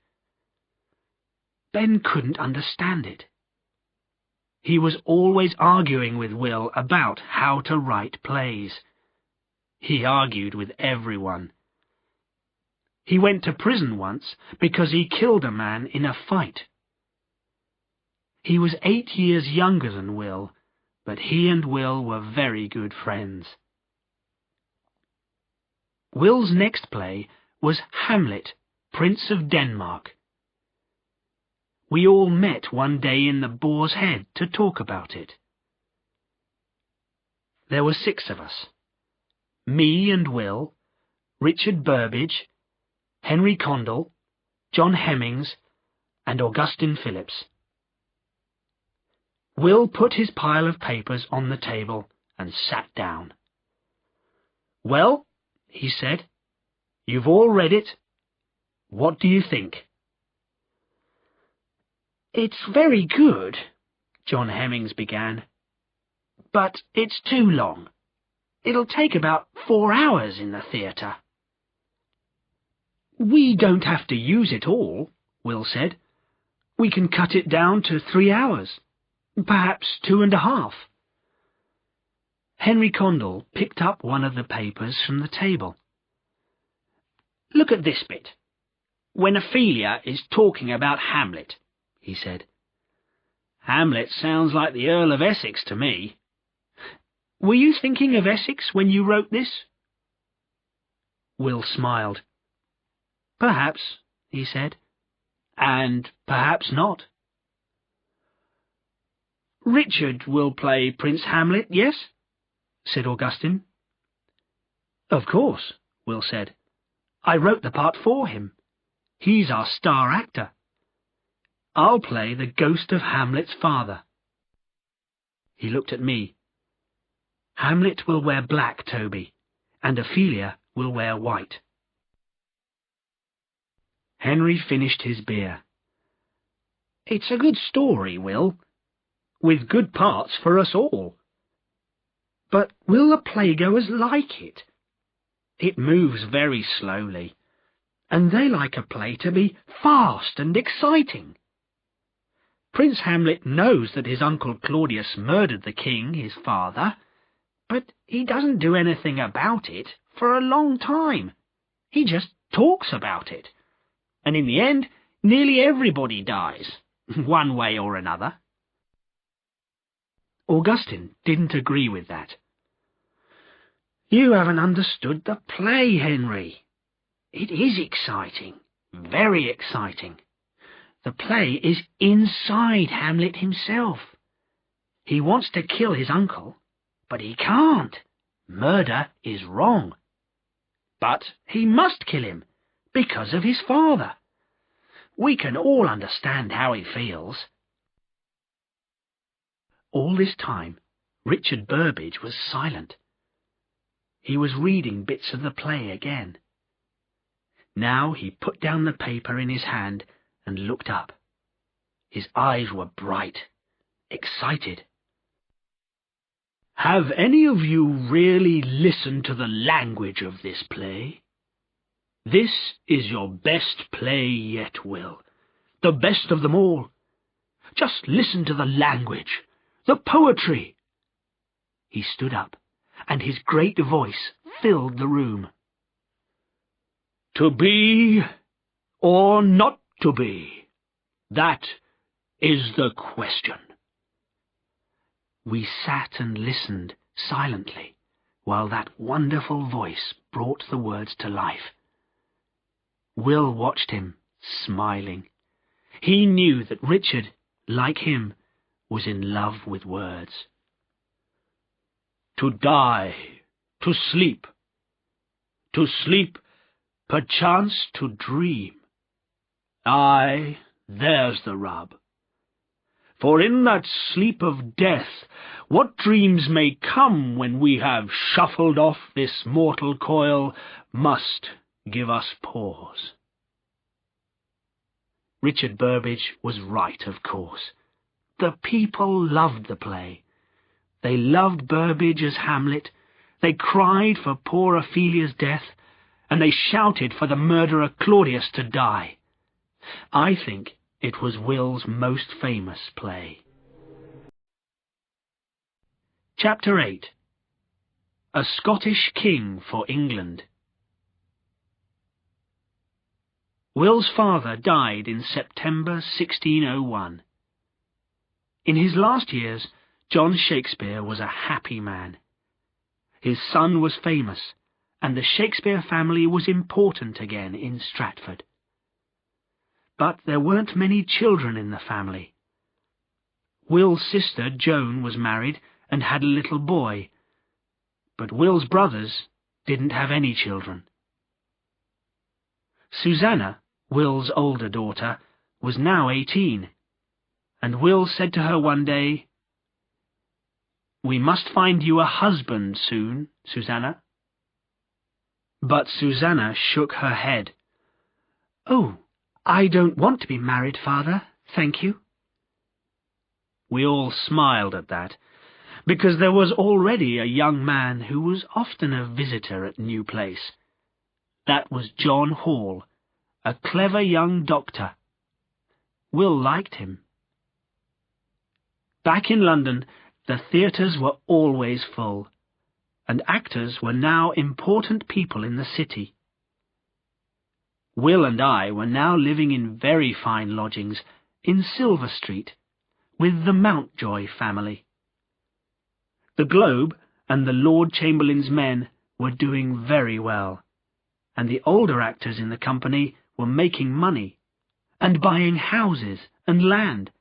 Ben couldn't understand it. He was always arguing with Will about how to write plays. He argued with everyone. He went to prison once because he killed a man in a fight. He was 8 years younger than Will, but he and Will were very good friends. Will's next play was Hamlet, Prince of Denmark. We all met one day in the Boar's Head to talk about it. There were 6 of us. Me and Will, Richard Burbage, Henry Condell, John Hemmings, and Augustine Phillips. Will put his pile of papers on the table and sat down. "Well," he said, "you've all read it. What do you think?" "It's very good," John Hemmings began, "but it's too long. It'll take about 4 hours in the theatre." "We don't have to use it all," Will said. "We can cut it down to 3 hours, perhaps 2.5. Henry Condell picked up one of the papers from the table. "Look at this bit. When Ophelia is talking about Hamlet," he said. "Hamlet sounds like the Earl of Essex to me. Were you thinking of Essex when you wrote this?" Will smiled. "Perhaps," he said, "and perhaps not." "Richard will play Prince Hamlet, yes?" said Augustine. "Of course," Will said. "I wrote the part for him. He's our star actor. I'll play the ghost of Hamlet's father." He looked at me. "Hamlet will wear black, Toby, and Ophelia will wear white." Henry finished his beer. "It's a good story, Will, with good parts for us all. But will the playgoers like it? It moves very slowly, and they like a play to be fast and exciting. Prince Hamlet knows that his uncle Claudius murdered the king, his father, but he doesn't do anything about it for a long time. He just talks about it, and in the end, nearly everybody dies, one way or another." Augustine didn't agree with that. "You haven't understood the play, Henry. It is exciting, very exciting. The play is inside Hamlet himself. He wants to kill his uncle, but he can't. Murder is wrong. But he must kill him because of his father. We can all understand how he feels." All this time, Richard Burbage was silent. He was reading bits of the play again. Now he put down the paper in his hand and looked up. His eyes were bright, excited. "Have any of you really listened to the language of this play? This is your best play yet, Will, the best of them all. Just listen to the language, the poetry." He stood up, and his great voice filled the room. "To be or not to be, that is the question." We sat and listened silently while that wonderful voice brought the words to life. Will watched him, smiling. He knew that Richard, like him, was in love with words. "To die, to sleep, perchance to dream. Aye, there's the rub. For in that sleep of death, what dreams may come when we have shuffled off this mortal coil must give us pause. Richard Burbage was right, of course. The people loved the play. They loved Burbage as Hamlet, they cried for poor Ophelia's death, and they shouted for the murderer Claudius to die. I think it was Will's most famous play. Chapter 8. A Scottish King for England. Will's father died in September 1601. In his last years, John Shakespeare was a happy man. His son was famous, and the Shakespeare family was important again in Stratford. But there weren't many children in the family. Will's sister, Joan, was married and had a little boy, but Will's brothers didn't have any children. Susanna, Will's older daughter, was now 18, and Will said to her one day, "We must find you a husband soon, Susanna." But Susanna shook her head. "Oh, I don't want to be married, Father, thank you." We all smiled at that, because there was already a young man who was often a visitor at New Place. That was John Hall, a clever young doctor. Will liked him. Back in London, the theatres were always full, and actors were now important people in the city. Will and I were now living in very fine lodgings in Silver Street with the Mountjoy family. The Globe and the Lord Chamberlain's men were doing very well, and the older actors in the company were making money and buying houses and land.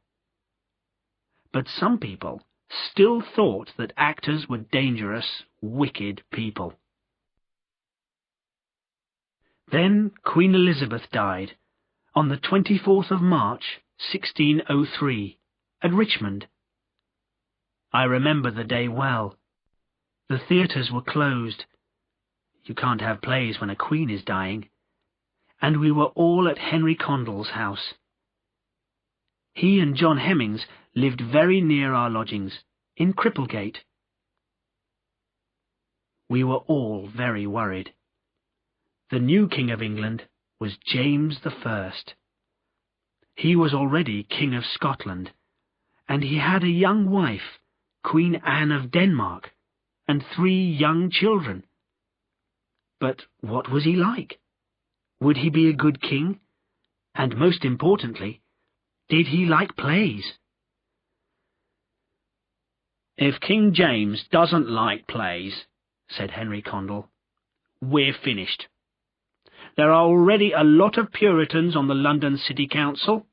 But some people still thought that actors were dangerous, wicked people. Then Queen Elizabeth died on the 24th of March, 1603, at Richmond. I remember the day well. The theatres were closed. You can't have plays when a queen is dying. And we were all at Henry Condell's house. He and John Hemmings lived very near our lodgings, in Cripplegate. We were all very worried. The new King of England was James I. He was already King of Scotland, and he had a young wife, Queen Anne of Denmark, and 3 young children. But what was he like? Would he be a good king? And most importantly, did he like plays? "If King James doesn't like plays," said Henry Condell, "we're finished. There are already a lot of Puritans on the London City Council,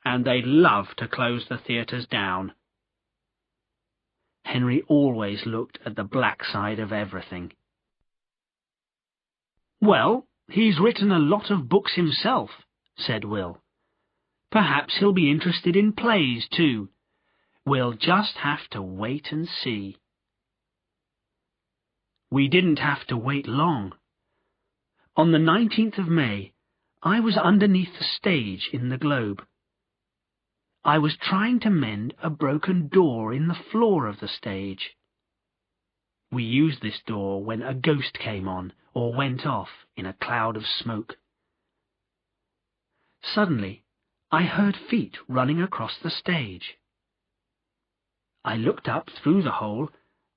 and they'd love to close the theatres down." Henry always looked at the black side of everything. "Well, he's written a lot of books himself," said Will. "Perhaps he'll be interested in plays too. We'll just have to wait and see." We didn't have to wait long. On the 19th of May, I was underneath the stage in the Globe. I was trying to mend a broken door in the floor of the stage. We used this door when a ghost came on or went off in a cloud of smoke. Suddenly, I heard feet running across the stage. I looked up through the hole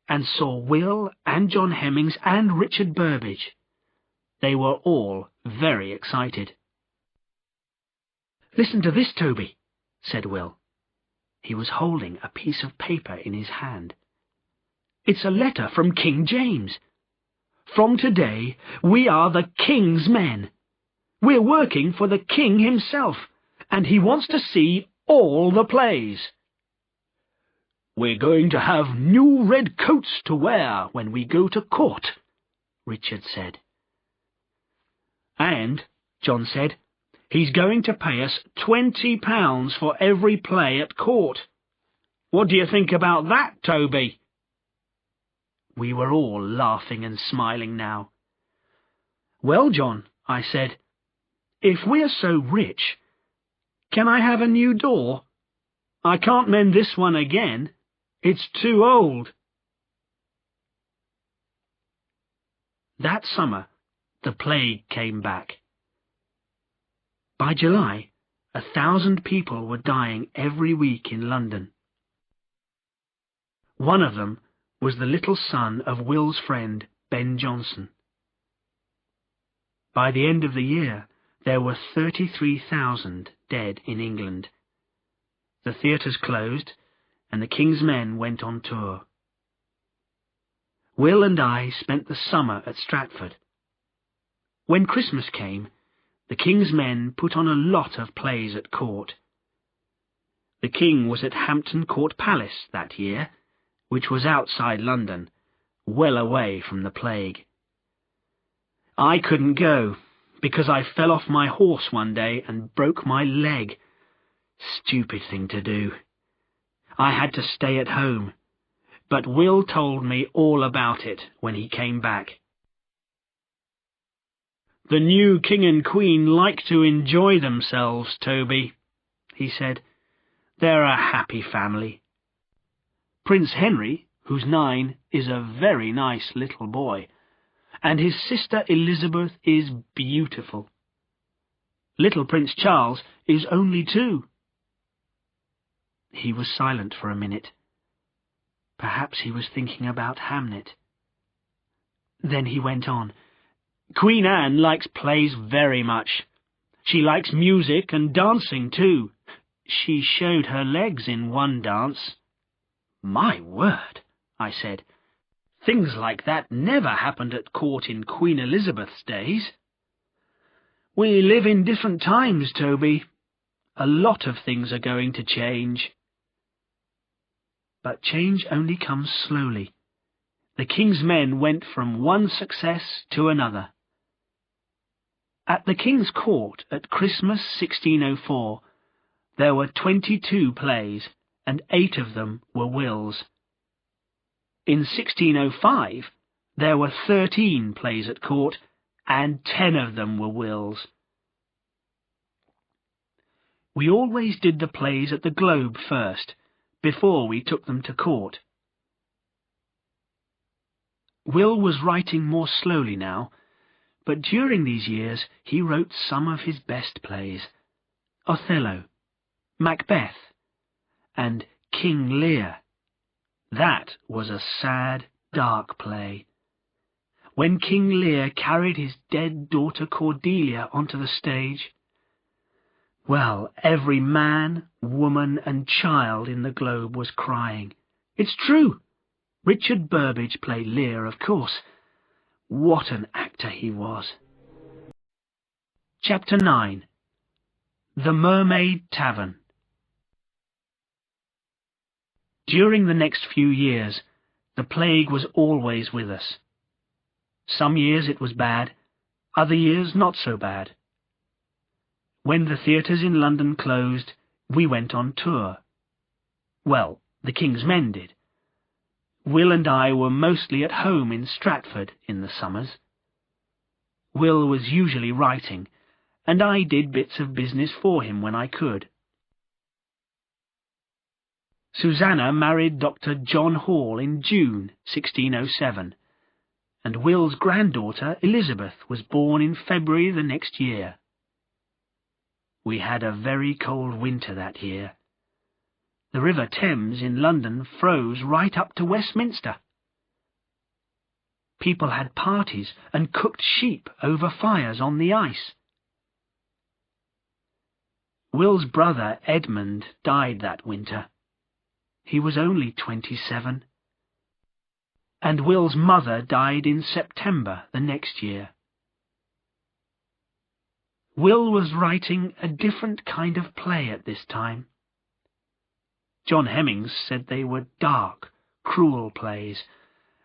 and saw Will and John Hemmings and Richard Burbage. They were all very excited. "Listen to this, Toby," said Will. He was holding a piece of paper in his hand. "It's a letter from King James. From today, we are the King's men. We're working for the King himself, and he wants to see all the plays. We're going to have new red coats to wear when we go to court," Richard said. "And," John said, "he's going to pay us £20 for every play at court. What do you think about that, Toby? We were all laughing and smiling now. Well, John, I said, if we're so rich, can I have a new door? I can't mend this one again. It's too old. That summer, the plague came back. By July, 1,000 people were dying every week in London. One of them was the little son of Will's friend, Ben Jonson. By the end of the year, there were 33,000 dead in England. The theatres closed, and the King's men went on tour. Will and I spent the summer at Stratford. When Christmas came, the King's men put on a lot of plays at court. The King was at Hampton Court Palace that year, which was outside London, well away from the plague. I couldn't go, because I fell off my horse one day and broke my leg. Stupid thing to do. I had to stay at home, but Will told me all about it when he came back. The new King and Queen like to enjoy themselves, Toby, he said. They're a happy family. Prince Henry, who's 9, is a very nice little boy, and his sister Elizabeth is beautiful. Little Prince Charles is only 2. He was silent for a minute. Perhaps he was thinking about Hamnet. Then he went on. Queen Anne likes plays very much. She likes music and dancing too. She showed her legs in one dance. My word, I said. Things like that never happened at court in Queen Elizabeth's days. We live in different times, Toby. A lot of things are going to change. But change only comes slowly. The King's men went from one success to another. At the King's court at Christmas 1604, there were 22 plays, and 8 of them were Will's. In 1605, there were 13 plays at court, and 10 of them were Will's. We always did the plays at the Globe first, before we took them to court. Will was writing more slowly now, but during these years he wrote some of his best plays. Othello, Macbeth, and King Lear. That was a sad, dark play. When King Lear carried his dead daughter Cordelia onto the stage, well, every man, woman and child in the Globe was crying. It's true. Richard Burbage played Lear, of course. What an actor he was. Chapter 9. The Mermaid Tavern. During the next few years, the plague was always with us. Some years it was bad, other years not so bad. When the theatres in London closed, we went on tour. Well, the King's men did. Will and I were mostly at home in Stratford in the summers. Will was usually writing, and I did bits of business for him when I could. Susanna married Dr. John Hall in June 1607, and Will's granddaughter Elizabeth was born in February the next year. We had a very cold winter that year. The River Thames in London froze right up to Westminster. People had parties and cooked sheep over fires on the ice. Will's brother Edmund died that winter. He was only 27. And Will's mother died in September the next year. Will was writing a different kind of play at this time. John Hemmings said they were dark, cruel plays,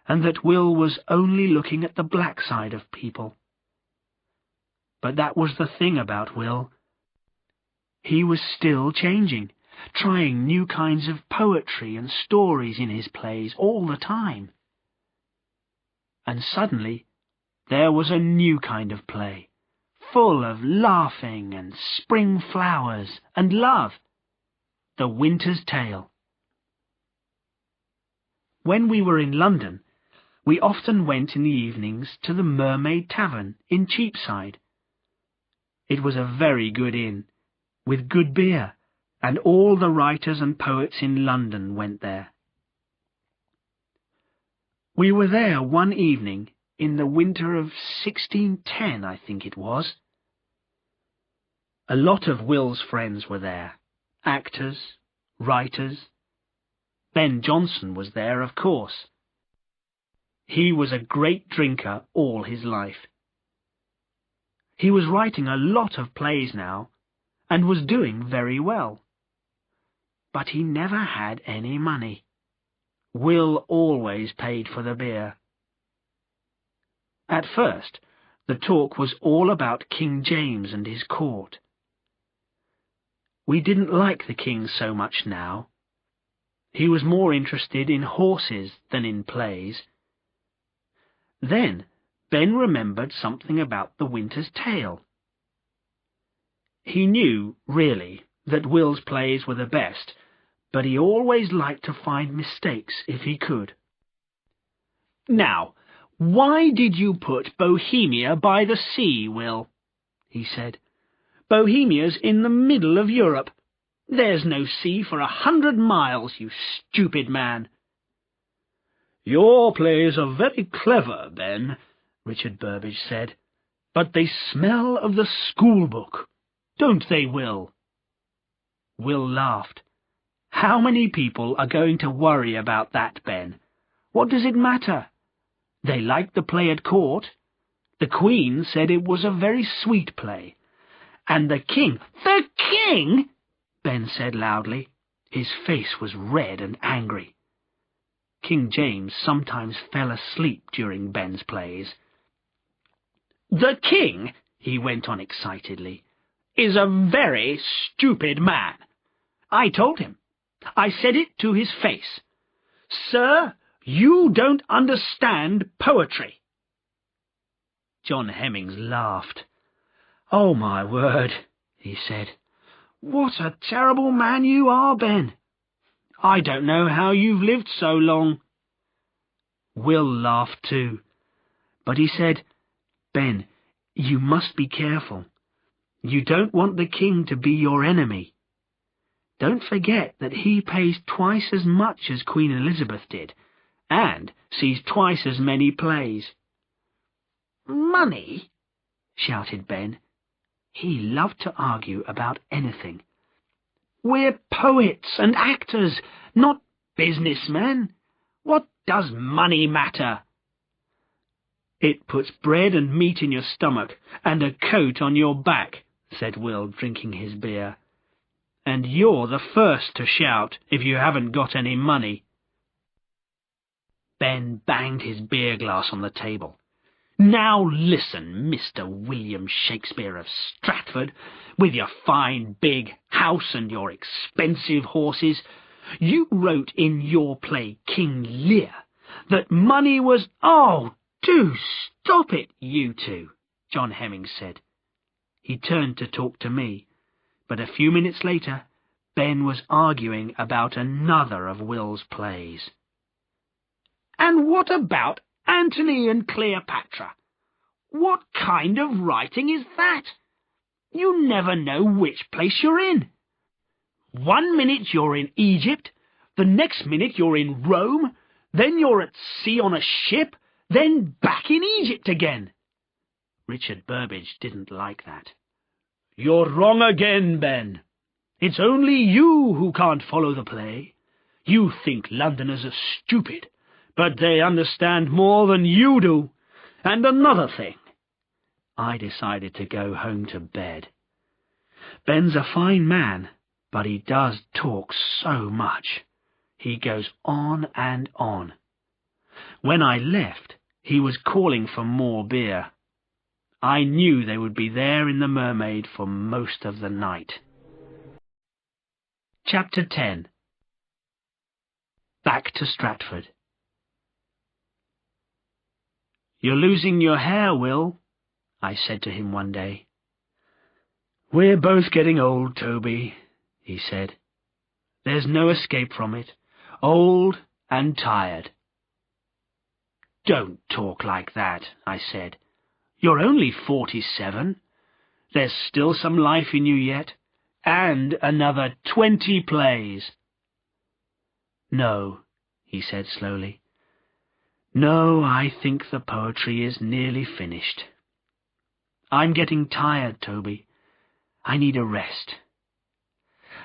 and that Will was only looking at the black side of people. But that was the thing about Will. He was still changing, trying new kinds of poetry and stories in his plays all the time. And suddenly there was a new kind of play, full of laughing and spring flowers and love, The Winter's Tale. When we were in London, we often went in the evenings to the Mermaid Tavern in Cheapside. It was a very good inn, with good beer, and all the writers and poets in London went there. We were there one evening in the winter of 1610, I think it was. A lot of Will's friends were there, actors, writers. Ben Jonson was there, of course. He was a great drinker all his life. He was writing a lot of plays now, and was doing very well. But he never had any money. Will always paid for the beer. At first, the talk was all about King James and his court. We didn't like the king so much now. He was more interested in horses than in plays. Then Ben remembered something about The Winter's Tale. He knew, really, that Will's plays were the best, but he always liked to find mistakes if he could. "Now, why did you put Bohemia by the sea, Will?" he said. "Bohemia's in the middle of Europe. There's no sea for 100 miles, you stupid man." "Your plays are very clever, Ben," Richard Burbage said, "but they smell of the schoolbook, don't they, Will?" Will laughed. "How many people are going to worry about that, Ben? What does it matter? They liked the play at court. The Queen said it was a very sweet play. And the King—" "The King!" Ben said loudly. His face was red and angry. King James sometimes fell asleep during Ben's plays. "The King," he went on excitedly, "is a very stupid man. I told him. I said it to his face. 'Sir, you don't understand poetry.'" John Hemmings laughed. "Oh, my word," he said. "What a terrible man you are, Ben. I don't know how you've lived so long." Will laughed too, but he said, "Ben, you must be careful. You don't want the king to be your enemy. Don't forget that he pays twice as much as Queen Elizabeth did, and sees twice as many plays." "Money?" shouted Ben. He loved to argue about anything. "We're poets and actors, not businessmen. What does money matter?" "It puts bread and meat in your stomach and a coat on your back," said Will, drinking his beer. "And you're the first to shout if you haven't got any money." Ben banged his beer glass on the table. "Now listen, Mr. William Shakespeare of Stratford, with your fine big house and your expensive horses. You wrote in your play King Lear that money was—" "Oh, do stop it, you two," John Hemmings said. He turned to talk to me, but a few minutes later Ben was arguing about another of Will's plays. "And what about Antony and Cleopatra? What kind of writing is that? You never know which place you're in. 1 minute you're in Egypt, the next minute you're in Rome, then you're at sea on a ship, then back in Egypt again." Richard Burbage didn't like that. "You're wrong again, Ben. It's only you who can't follow the play. You think Londoners are stupid, but they understand more than you do. And another thing." I decided to go home to bed. Ben's a fine man, but he does talk so much. He goes on and on. When I left, he was calling for more beer. I knew they would be there in the Mermaid for most of the night. Chapter 10. Back to Stratford. "You're losing your hair, Will," I said to him one day. "We're both getting old, Toby," he said. "There's no escape from it. Old and tired." "Don't talk like that," I said. "You're only 47. There's still some life in you yet, and another 20 plays. "No," he said slowly. "No, I think the poetry is nearly finished. I'm getting tired, Toby. I need a rest.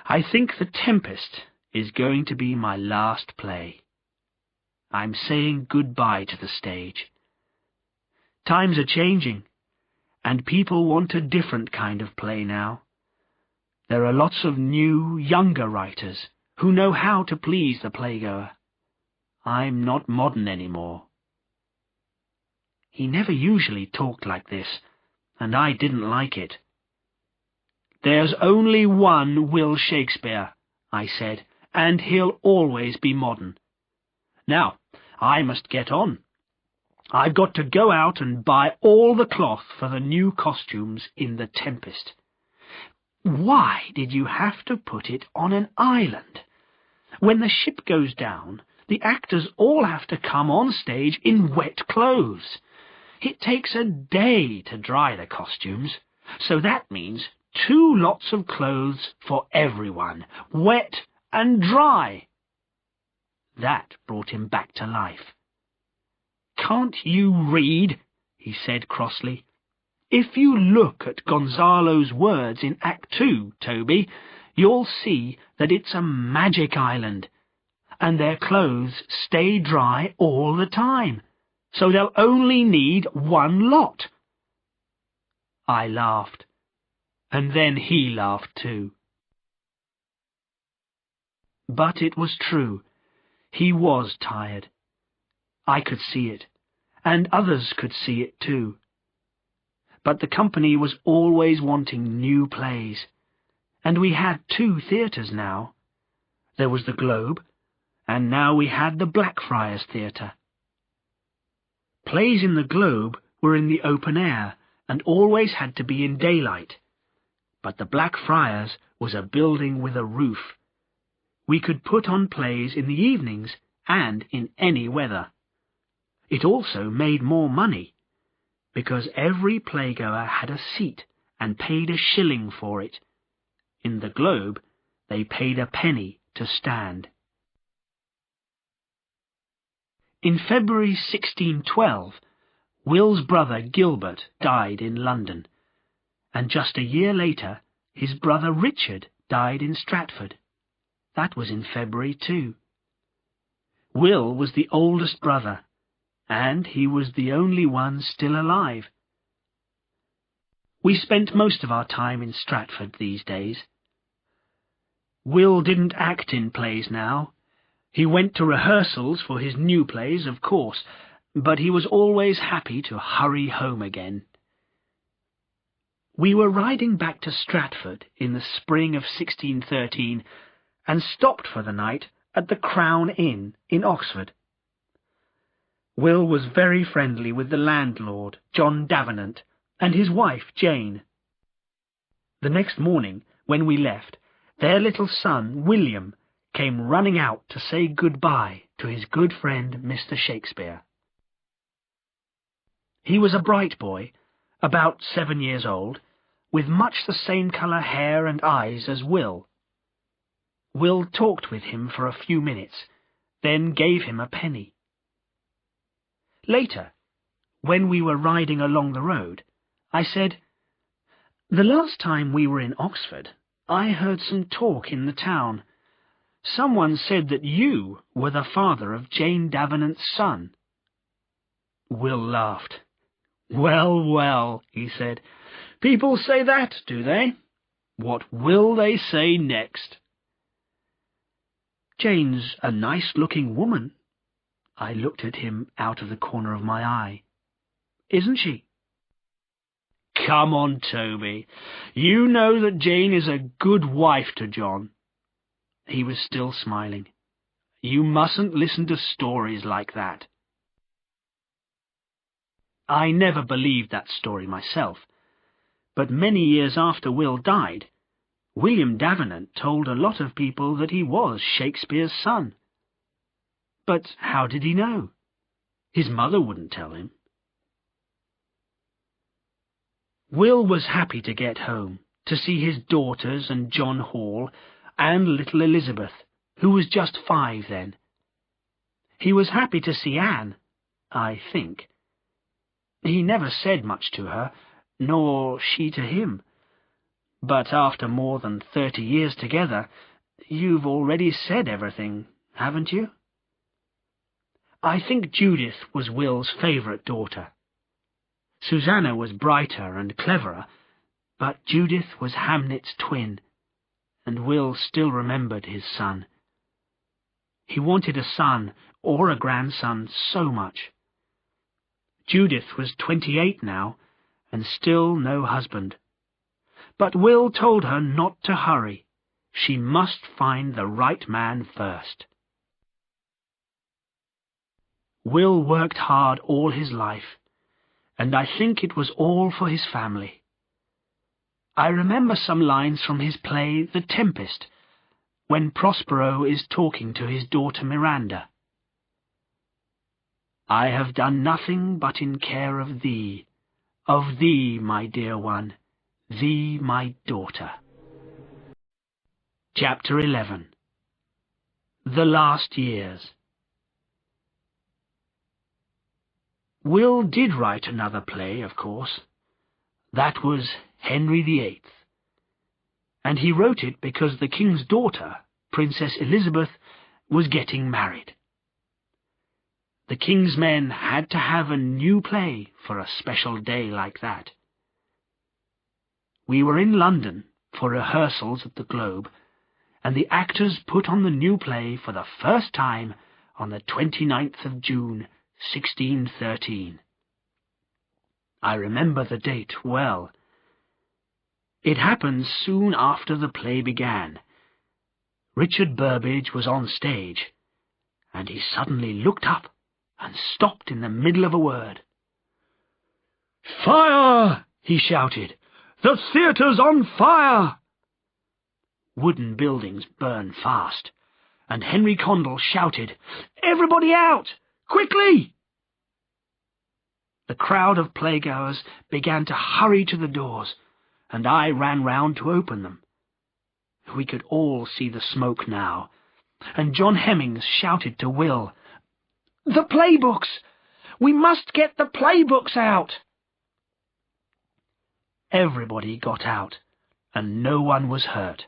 I think The Tempest is going to be my last play. I'm saying goodbye to the stage. Times are changing, and people want a different kind of play now. There are lots of new, younger writers who know how to please the playgoer. I'm not modern anymore." He never usually talked like this, and I didn't like it. "There's only one Will Shakespeare," I said, "and he'll always be modern. Now, I must get on. I've got to go out and buy all the cloth for the new costumes in The Tempest. Why did you have to put it on an island? When the ship goes down, the actors all have to come on stage in wet clothes. It takes a day to dry the costumes, so that means 2 lots of clothes for everyone, wet and dry." That brought him back to life. "Can't you read?" he said crossly. "If you look at Gonzalo's words in Act 2, Toby, you'll see that it's a magic island, and their clothes stay dry all the time, so they'll only need 1 lot. I laughed, and then he laughed too. But it was true. He was tired. I could see it, and others could see it too. But the company was always wanting new plays, and we had 2 theatres now. There was the Globe, and now we had the Blackfriars Theatre. Plays in the Globe were in the open air and always had to be in daylight, but the Blackfriars was a building with a roof. We could put on plays in the evenings and in any weather. It also made more money, because every playgoer had a seat and paid a shilling for it. In the Globe, they paid a penny to stand. In February 1612, Will's brother Gilbert died in London, and just a year later his brother Richard died in Stratford. That was in February too. Will was the oldest brother, and he was the only one still alive. We spent most of our time in Stratford these days. Will didn't act in plays now. He went to rehearsals for his new plays, of course, but he was always happy to hurry home again. We were riding back to Stratford in the spring of 1613 and stopped for the night at the Crown Inn in Oxford. Will was very friendly with the landlord, John Davenant, and his wife, Jane. The next morning, when we left, their little son, William, came running out to say goodbye to his good friend, Mr. Shakespeare. He was a bright boy, about 7 years old, with much the same colour hair and eyes as Will. Will talked with him for a few minutes, then gave him a penny. Later, when we were riding along the road, I said, "The last time we were in Oxford, I heard some talk in the town. Someone said that you were the father of Jane Davenant's son." Will laughed. "Well, well," he said, "people say that, do they? What will they say next?" "Jane's a nice-looking woman." I looked at him out of the corner of my eye. "Isn't she?" "Come on, Toby. You know that Jane is a good wife to John." He was still smiling. "You mustn't listen to stories like that." I never believed that story myself, but many years after Will died, William Davenant told a lot of people that he was Shakespeare's son. But how did he know? His mother wouldn't tell him. Will was happy to get home, to see his daughters and John Hall and little Elizabeth, who was just 5 then. He was happy to see Anne, I think. He never said much to her, nor she to him. But after more than 30 years together, you've already said everything, haven't you? I think Judith was Will's favourite daughter. Susanna was brighter and cleverer, but Judith was Hamlet's twin, and Will still remembered his son. He wanted a son or a grandson so much. Judith was 28 now, and still no husband. But Will told her not to hurry. She must find the right man first. Will worked hard all his life, and I think it was all for his family. I remember some lines from his play The Tempest, when Prospero is talking to his daughter Miranda. "I have done nothing but in care of thee, my dear one, thee, my daughter." Chapter 11. The Last Years. Will did write another play, of course. That was Henry VIII. And he wrote it because the king's daughter, Princess Elizabeth, was getting married. The king's men had to have a new play for a special day like that. We were in London for rehearsals at the Globe, and the actors put on the new play for the first time on the 29th of June, 1613. I remember the date well. It happened soon after the play began. Richard Burbage was on stage, and he suddenly looked up and stopped in the middle of a word. "Fire!" he shouted. "The theatre's on fire!" Wooden buildings burn fast, and Henry Condell shouted, "Everybody out! Quickly!" The crowd of playgoers began to hurry to the doors, and I ran round to open them. We could all see the smoke now, and John Hemmings shouted to Will, "The playbooks! We must get the playbooks out!" Everybody got out, and no one was hurt.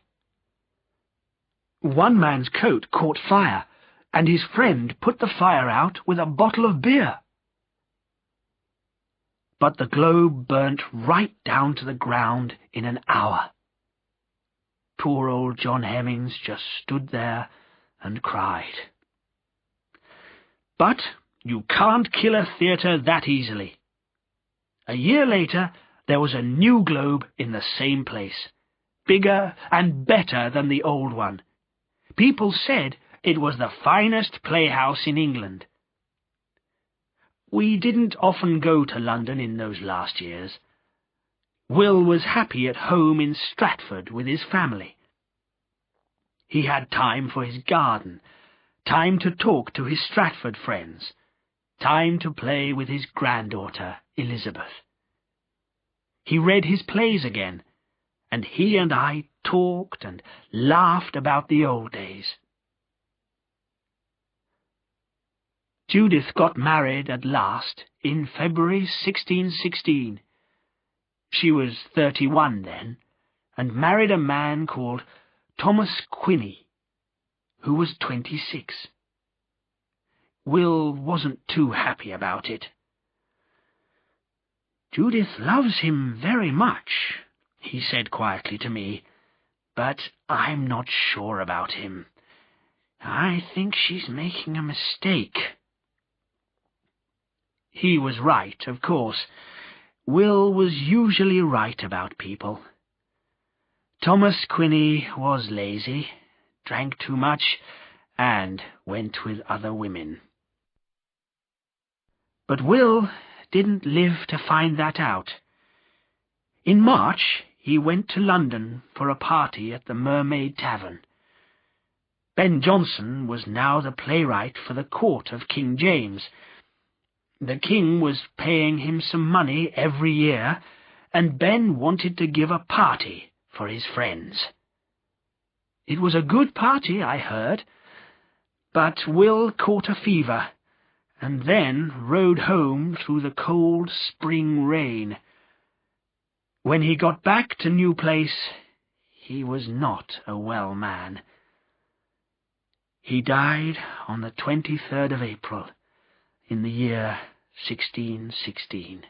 One man's coat caught fire, and his friend put the fire out with a bottle of beer. But the Globe burnt right down to the ground in an hour. Poor old John Hemmings just stood there and cried. But you can't kill a theatre that easily. A year later, there was a new Globe in the same place, bigger and better than the old one. People said it was the finest playhouse in England. We didn't often go to London in those last years. Will was happy at home in Stratford with his family. He had time for his garden, time to talk to his Stratford friends, time to play with his granddaughter, Elizabeth. He read his plays again, and he and I talked and laughed about the old days. Judith got married at last in February 1616. She was 31 then, and married a man called Thomas Quinney, who was 26. Will wasn't too happy about it. "Judith loves him very much," he said quietly to me, "but I'm not sure about him. I think she's making a mistake." He was right, of course. Will was usually right about people. Thomas Quinney was lazy, drank too much, and went with other women. But Will didn't live to find that out. In March, he went to London for a party at the Mermaid Tavern. Ben Jonson was now the playwright for the court of King James. The king was paying him some money every year, and Ben wanted to give a party for his friends. It was a good party, I heard, but Will caught a fever, and then rode home through the cold spring rain. When he got back to New Place, he was not a well man. He died on the 23rd of April, in the year 1616.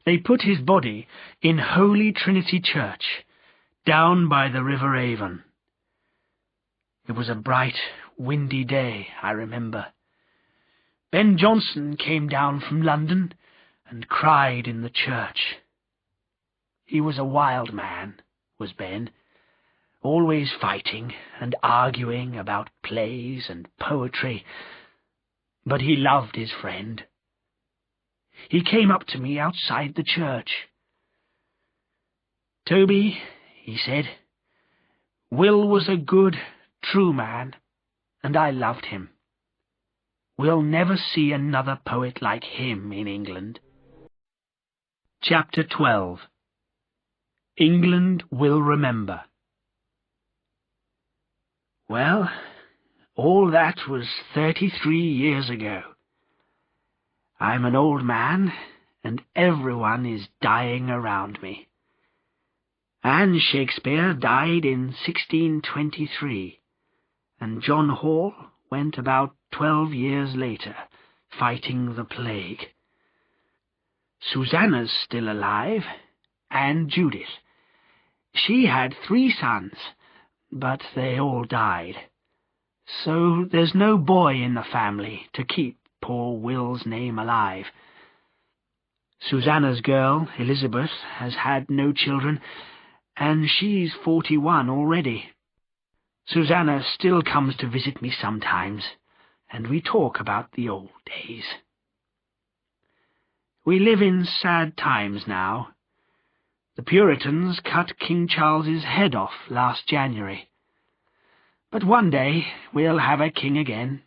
They put his body in Holy Trinity Church, down by the River Avon. It was a bright, windy day, I remember. Ben Jonson came down from London and cried in the church. He was a wild man, was Ben, always fighting and arguing about plays and poetry, but he loved his friend. He came up to me outside the church. "Toby," he said, "Will was a good, true man, and I loved him. We'll never see another poet like him in England." Chapter 12. England Will Remember. Well, all that was 33 years ago. I'm an old man, and everyone is dying around me. And Shakespeare died in 1623, and John Hall went about 12 years later, fighting the plague. Susanna's still alive, and Judith. She had 3 sons, but they all died. So there's no boy in the family to keep poor Will's name alive. Susanna's girl, Elizabeth, has had no children, and she's 41 already. Susanna still comes to visit me sometimes, and we talk about the old days. We live in sad times now. The Puritans cut King Charles's head off last January. But one day we'll have a king again.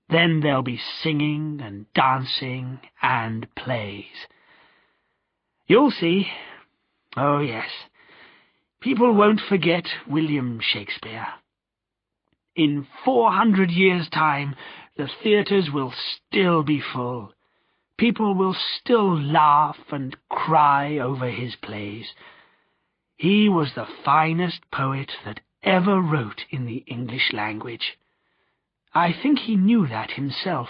Then there'll be singing and dancing and plays. You'll see. Oh, yes. People won't forget William Shakespeare. In 400 years' time, the theatres will still be full. People will still laugh and cry over his plays. He was the finest poet that ever wrote in the English language. I think he knew that himself.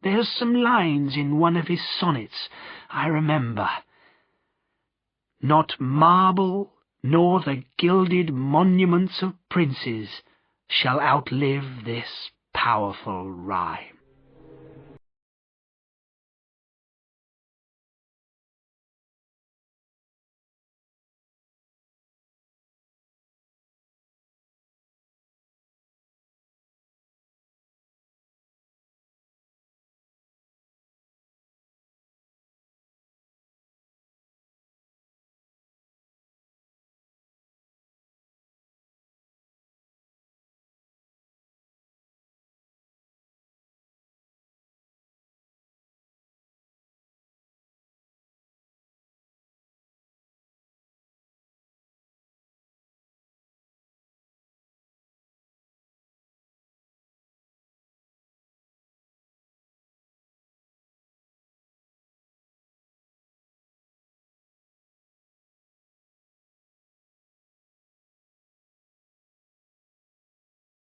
There's some lines in one of his sonnets I remember. "Not marble nor the gilded monuments of princes shall outlive this powerful rhyme."